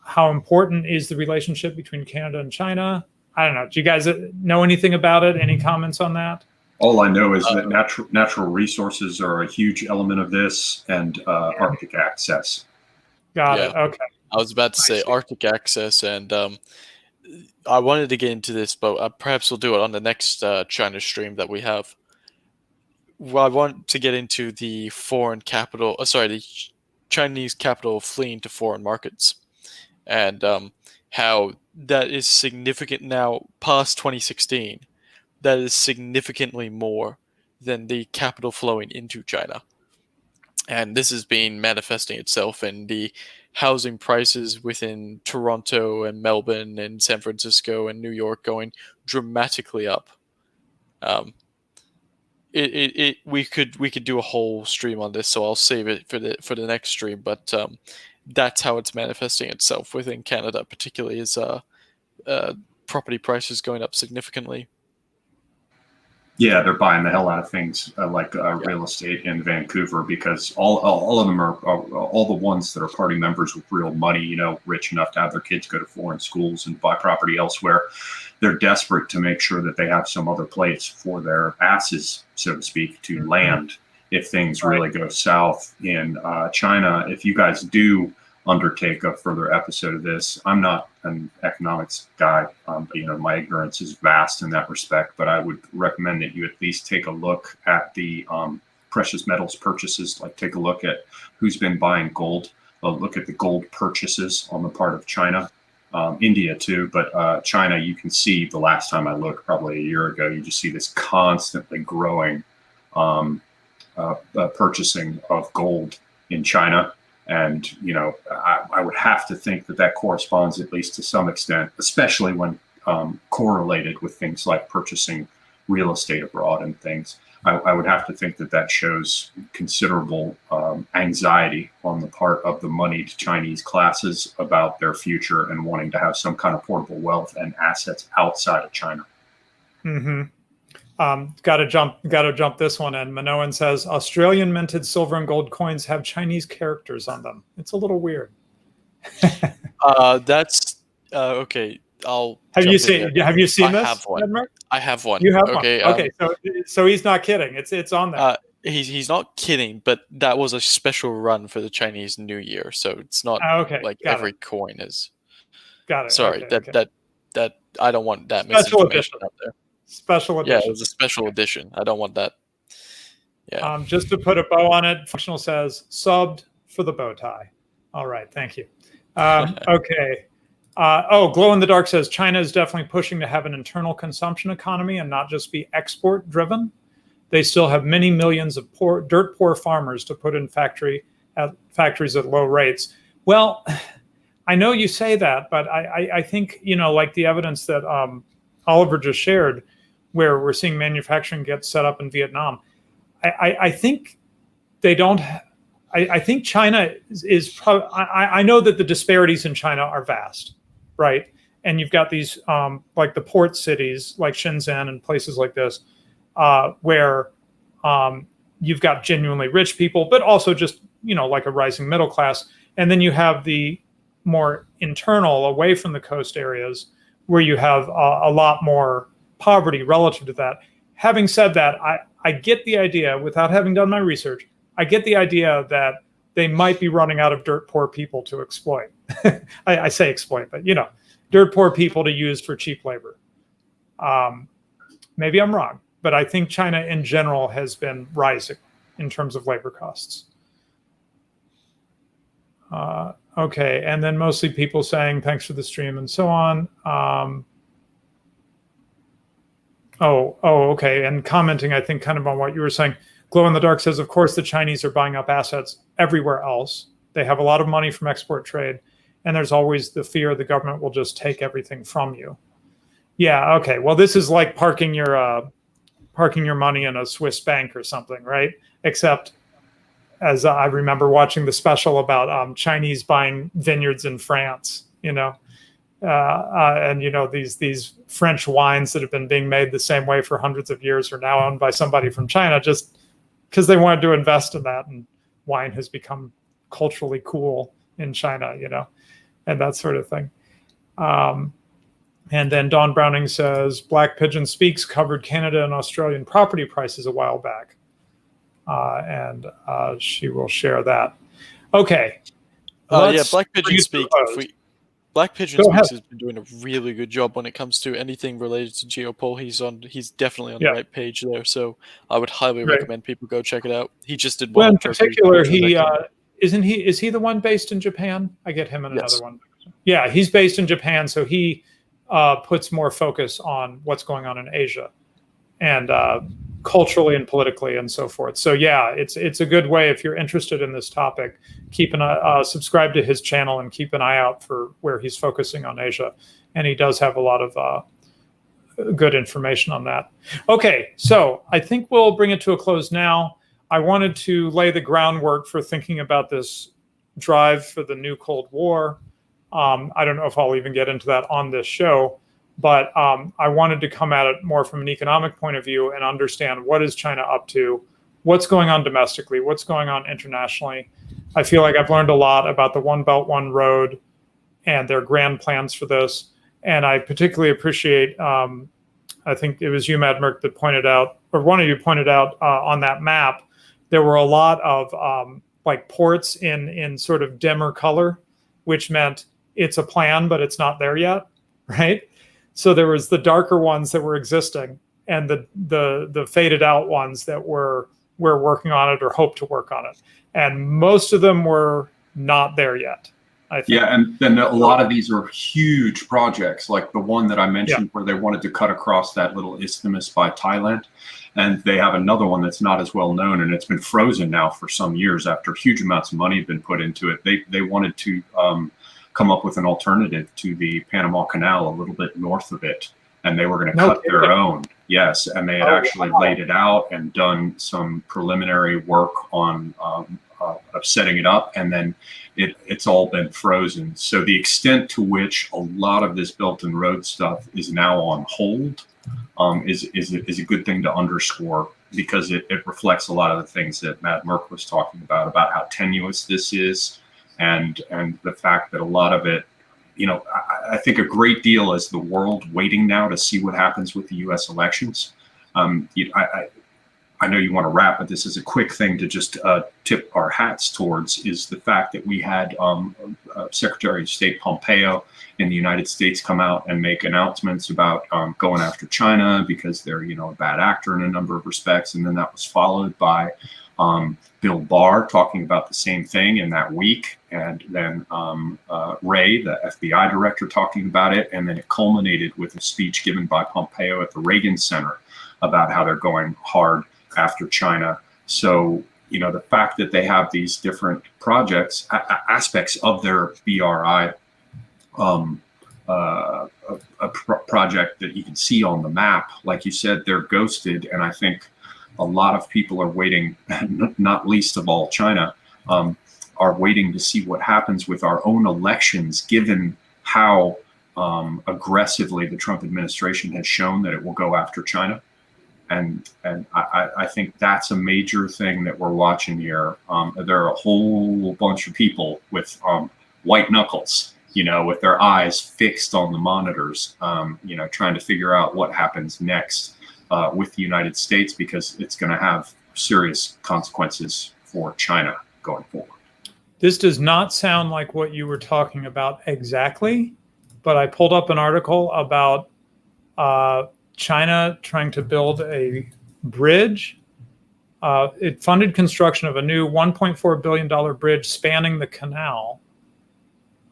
How important is the relationship between Canada and China? I don't know. Do you guys know anything about it? Any comments on that? All I know is that natural resources are a huge element of this, and Arctic access. Got it. Okay. I was about to say Arctic access, and I wanted to get into this, but perhaps we'll do it on the next China stream that we have. Well, I want to get into the the Chinese capital fleeing to foreign markets, and how that is significant now, past 2016. That is significantly more than the capital flowing into China. And this has been manifesting itself in the housing prices within Toronto and Melbourne and San Francisco and New York going dramatically up. We could do a whole stream on this, so I'll save it for the next stream. But that's how it's manifesting itself within Canada, particularly is property prices going up significantly. Yeah, they're buying the hell out of things like real estate in Vancouver because all of them are all the ones that are party members with real money, rich enough to have their kids go to foreign schools and buy property elsewhere. They're desperate to make sure that they have some other place for their asses, so to speak, to land if things really go south in China. If you guys do undertake a further episode of this, I'm not an economics guy, but my ignorance is vast in that respect. But I would recommend that you at least take a look at the precious metals purchases. Like take a look at who's been buying gold. Look at the gold purchases on the part of China, India too. But China, you can see the last time I looked, probably a year ago, you just see this constantly growing purchasing of gold in China. And, I would have to think that corresponds at least to some extent, especially when correlated with things like purchasing real estate abroad and things. I would have to think that shows considerable anxiety on the part of the moneyed Chinese classes about their future and wanting to have some kind of portable wealth and assets outside of China. Mm-hmm. Got to jump this one in. Minoan says Australian minted silver and gold coins have Chinese characters on them. It's a little weird. That's okay. Have you seen this? I have one. Edmund? I have one. You have okay, one. Okay, so he's not kidding. It's on there. He's not kidding, but that was a special run for the Chinese New Year, so it's not like every coin is. Got it. Sorry, that I don't want that special misinformation edition out there. Special edition. Yeah, it was a special edition. I don't want that. Yeah. Just to put a bow on it, Functional says subbed for the bow tie. All right, thank you. Okay. Glow in the Dark says China is definitely pushing to have an internal consumption economy and not just be export driven. They still have many millions of dirt poor farmers to put in factories at low rates. Well, I know you say that, but I think, like the evidence that Oliver just shared, where we're seeing manufacturing get set up in Vietnam. I think they don't. I think China is probably. I know that the disparities in China are vast, right? And you've got these like the port cities, like Shenzhen and places like this, where you've got genuinely rich people, but also just like a rising middle class. And then you have the more internal, away from the coast areas, where you have a lot more poverty relative to that. Having said that, I get the idea, without having done my research, I get the idea that they might be running out of dirt poor people to exploit. I say exploit, but dirt poor people to use for cheap labor. Maybe I'm wrong, but I think China in general has been rising in terms of labor costs. Okay, and then mostly people saying thanks for the stream and so on. Okay, and commenting, I think, kind of on what you were saying. Glow in the Dark says, of course, the Chinese are buying up assets everywhere else. They have a lot of money from export trade, and there's always the fear the government will just take everything from you. Yeah, okay. Well, this is like parking your money in a Swiss bank or something, right? Except, as I remember watching the special about Chinese buying vineyards in France, and these French wines that have been being made the same way for hundreds of years are now owned by somebody from China just because they wanted to invest in that, and wine has become culturally cool in China, and that sort of thing. And then Dawn Browning says Black Pigeon Speaks covered Canada and Australian property prices a while back, and she will share that. Okay. Black Pigeon Speaks. Black Pigeon Speaks has been doing a really good job when it comes to anything related to geopol. He's definitely on the right page there, so I would highly recommend people go check it out. He just did one. Well, in particular, is he the one based in Japan? I get him in another one. Yeah, he's based in Japan, so he puts more focus on what's going on in Asia and culturally and politically and so forth. So yeah, it's a good way if you're interested in this topic. Keep subscribe to his channel and keep an eye out for where he's focusing on Asia, and he does have a lot of good information on that. Okay, so I think we'll bring it to a close now. I wanted to lay the groundwork for thinking about this drive for the new Cold War. I don't know if I'll even get into that on this show, But I wanted to come at it more from an economic point of view and understand what is China up to, what's going on domestically, what's going on internationally. I feel like I've learned a lot about the One Belt, One Road and their grand plans for this. And I particularly appreciate, I think it was you, Mad Merc, that pointed out, or one of you pointed out on that map, there were a lot of like ports in sort of dimmer color, which meant it's a plan, but it's not there yet, right? So there was the darker ones that were existing and the faded out ones that were working on it or hope to work on it. And most of them were not there yet, I think. Yeah, and then a lot of these are huge projects, like the one that I mentioned where they wanted to cut across that little isthmus by Thailand. And they have another one that's not as well known, and it's been frozen now for some years after huge amounts of money have been put into it. They wanted to come up with an alternative to the Panama Canal a little bit north of it, and they were going to cut their own. Yes, and they had actually laid it out and done some preliminary work on of setting it up, and then it's all been frozen. So the extent to which a lot of this Belt and Road stuff is now on hold is a good thing to underscore, because it reflects a lot of the things that Mad Merc was talking about how tenuous this is, and the fact that a lot of it, I think a great deal is the world waiting now to see what happens with the U.S. elections. I know you want to wrap, but this is a quick thing to just tip our hats towards, is the fact that we had Secretary of State Pompeo in the United States come out and make announcements about going after China because they're, a bad actor in a number of respects. And then that was followed by Bill Barr talking about the same thing in that week. And then Wray, the FBI director, talking about it. And then it culminated with a speech given by Pompeo at the Reagan Center about how they're going hard after China. So, the fact that they have these different projects, aspects of their BRI project that you can see on the map, like you said, they're ghosted. And I think a lot of people are waiting, not least of all China, are waiting to see what happens with our own elections, given how aggressively the Trump administration has shown that it will go after China. And I think that's a major thing that we're watching here. There are a whole bunch of people with white knuckles, with their eyes fixed on the monitors, trying to figure out what happens next with the United States, because it's going to have serious consequences for China going forward. This does not sound like what you were talking about exactly, but I pulled up an article about China trying to build a bridge. It funded construction of a new $1.4 billion bridge spanning the canal.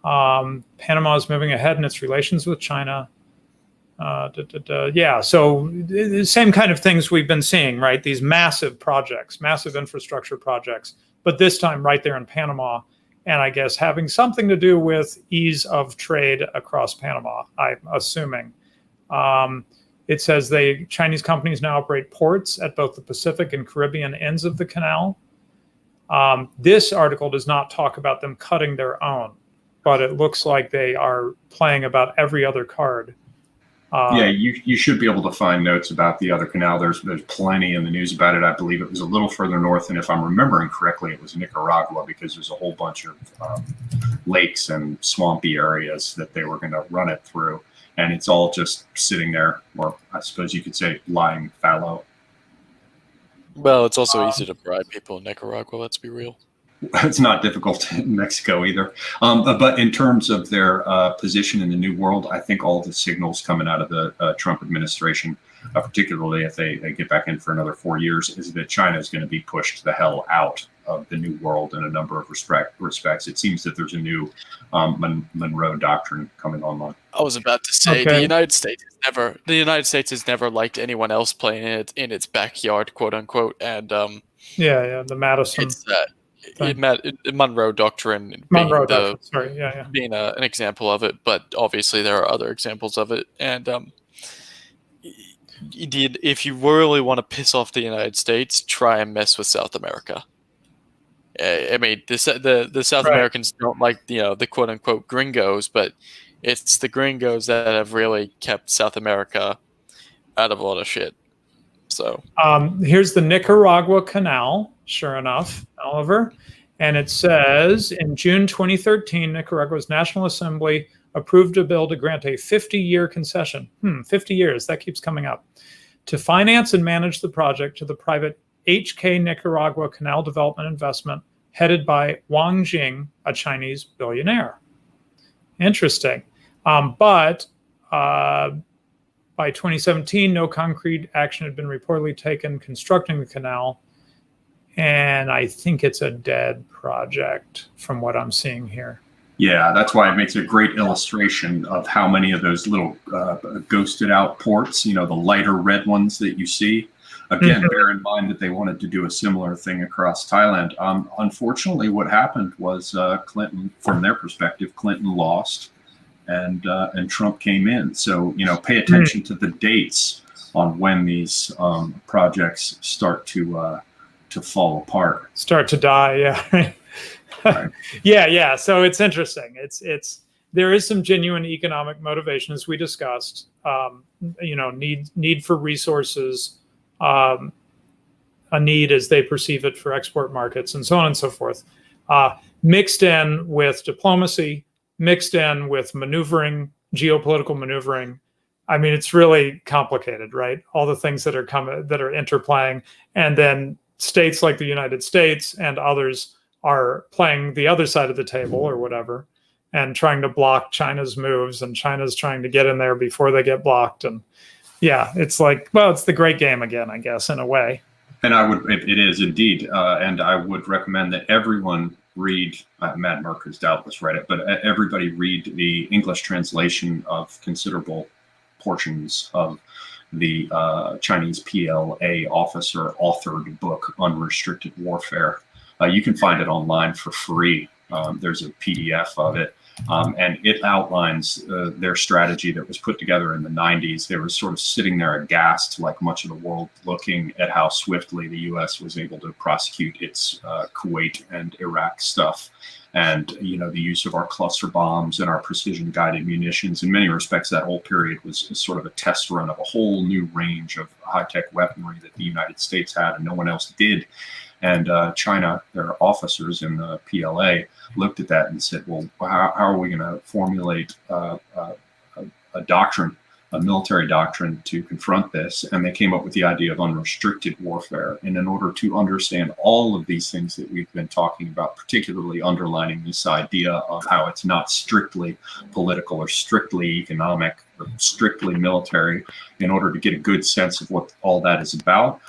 Panama is moving ahead in its relations with China. Yeah, so the same kind of things we've been seeing, right? These massive projects, massive infrastructure projects, but this time right there in Panama. And I guess having something to do with ease of trade across Panama, I'm assuming. It says Chinese companies now operate ports at both the Pacific and Caribbean ends of the canal. This article does not talk about them cutting their own, but it looks like they are playing about every other card. Yeah, you should be able to find notes about the other canal. There's plenty in the news about it. I believe it was a little further north, and if I'm remembering correctly, it was Nicaragua, because there's a whole bunch of lakes and swampy areas that they were going to run it through. And it's all just sitting there, or I suppose you could say lying fallow. Well, it's also easy to bribe people in Nicaragua, let's be real. It's not difficult in Mexico either. But in terms of their position in the New World, I think all the signals coming out of the Trump administration, particularly if they get back in for another 4 years, is that China is going to be pushed the hell out of the New World in a number of respects. It seems that there's a new Monroe Doctrine coming online. I was about to say, the United States has never liked anyone else playing it in its backyard, quote unquote, and the Madison. It's Monroe Doctrine being an example of it, but obviously there are other examples of it. And indeed, if you really want to piss off the United States, try and mess with South America. I mean, the South Americans don't like the quote unquote gringos, but It's the gringos that have really kept South America out of a lot of shit. So Here's the Nicaragua Canal, sure enough, Oliver. And it says, in June 2013, Nicaragua's National Assembly approved a bill to grant a 50-year concession. 50 years, that keeps coming up. To finance and manage the project to the private HK Nicaragua Canal Development Investment, headed by Wang Jing, a Chinese billionaire. Interesting. But by 2017, no concrete action had been reportedly taken constructing the canal. And I think it's a dead project from what I'm seeing here. Yeah, that's why it makes a great illustration of how many of those little ghosted out ports, the lighter red ones that you see. Again, bear in mind that they wanted to do a similar thing across Thailand. Unfortunately, what happened was Clinton, from their perspective, Clinton lost and Trump came in. So, pay attention to the dates on when these projects start to fall apart. Start to die, yeah. Right. Yeah. So it's interesting. There is some genuine economic motivation, as we discussed. Need for resources, a need as they perceive it for export markets, and so on and so forth. Mixed in with diplomacy, mixed in with maneuvering, geopolitical maneuvering. I mean, it's really complicated, right? All the things that are interplaying, and then states like the United States and others are playing the other side of the table or whatever, and trying to block China's moves, and China's trying to get in there before they get blocked. And yeah, it's like, well, it's the great game again, I guess, in a way. And it is indeed. And I would recommend that everyone read, Matt Merck has doubtless read it, but everybody read the English translation of considerable portions of the Chinese PLA officer authored book, Unrestricted Warfare. You can find it online for free. There's a PDF of it. And it outlines their strategy that was put together in the 90s. They were sort of sitting there aghast, like much of the world, looking at how swiftly the U.S. was able to prosecute its Kuwait and Iraq stuff. And, the use of our cluster bombs and our precision guided munitions. In many respects, that whole period was sort of a test run of a whole new range of high-tech weaponry that the United States had and no one else did. And China, their officers in the PLA, looked at that and said, well, how are we going to formulate a doctrine, a military doctrine to confront this? And they came up with the idea of unrestricted warfare. And in order to understand all of these things that we've been talking about, particularly underlining this idea of how it's not strictly political or strictly economic or strictly military, in order to get a good sense of what all that is about,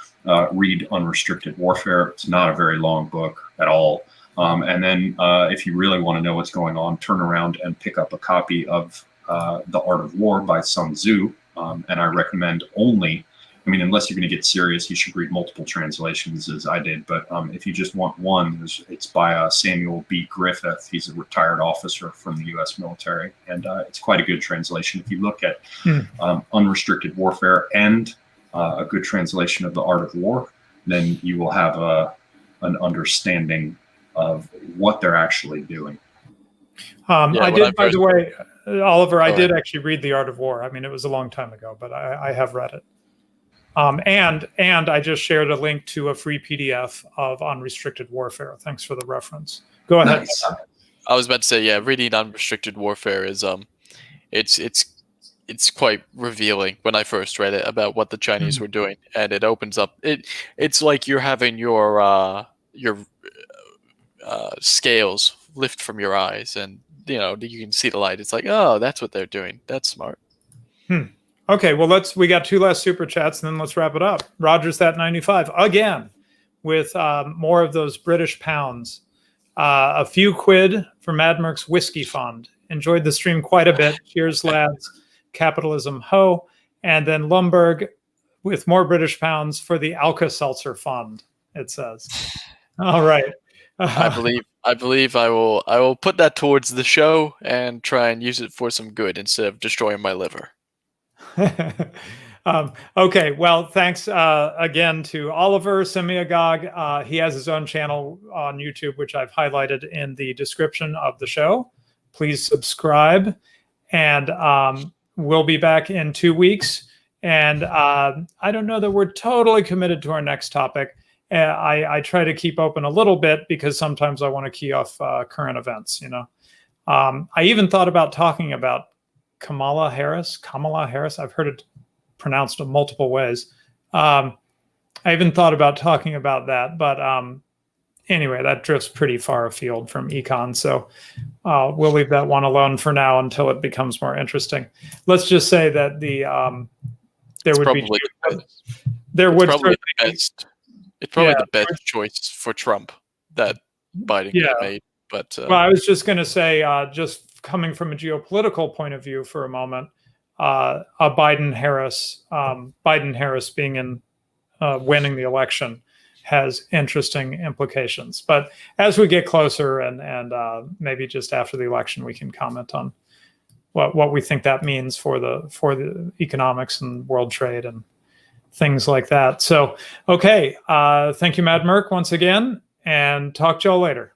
read Unrestricted Warfare. It's not a very long book at all. And then if you really want to know what's going on, turn around and pick up a copy of The Art of War by Sun Tzu. And I recommend unless you're going to get serious, you should read multiple translations as I did. But if you just want one, it's by Samuel B. Griffith. He's a retired officer from the U.S. military. And it's quite a good translation. If you look at Unrestricted Warfare and a good translation of The Art of War, then you will have an understanding of what they're actually doing. I did, by the way, Oliver, I did actually read The Art of War. I mean, it was a long time ago, but I have read it. And I just shared a link to a free PDF of Unrestricted Warfare. Thanks for the reference. Go ahead. Nice. I was about to say, yeah, reading Unrestricted Warfare is it's quite revealing when I first read it about what the Chinese were doing, and it opens up. It's like you're having your scales lift from your eyes, and you can see the light. It's like, oh, that's what they're doing. That's smart. Okay, well, we got two last super chats, and then let's wrap it up. Rogers that 95 again with more of those British pounds. A few quid for Mad Merck's whiskey fund. Enjoyed the stream quite a bit. Cheers, lads. Capitalism ho. And then Lumberg with more British pounds for the Alka-Seltzer fund, it says. All right. I believe I will put that towards the show and try and use it for some good instead of destroying my liver. Okay, well, thanks again to Oliver Semiogogue. He has his own channel on YouTube, which I've highlighted in the description of the show. Please subscribe. And we'll be back in 2 weeks. And I don't know that we're totally committed to our next topic. I try to keep open a little bit because sometimes I want to key off current events, you know. I even thought about talking about Kamala Harris. I've heard it pronounced in multiple ways. I even thought about talking about that, but anyway, that drifts pretty far afield from econ. So we'll leave that one alone for now until it becomes more interesting. Let's just say that there would be It's probably the best choice for Trump that Biden could have made. But well, I was just going to say, just coming from a geopolitical point of view for a moment, a Biden-Harris being in winning the election has interesting implications. But as we get closer and maybe just after the election, we can comment on what we think that means for the economics and world trade and things like that. So, okay, thank you, Matt Merck, once again, and talk to y'all later.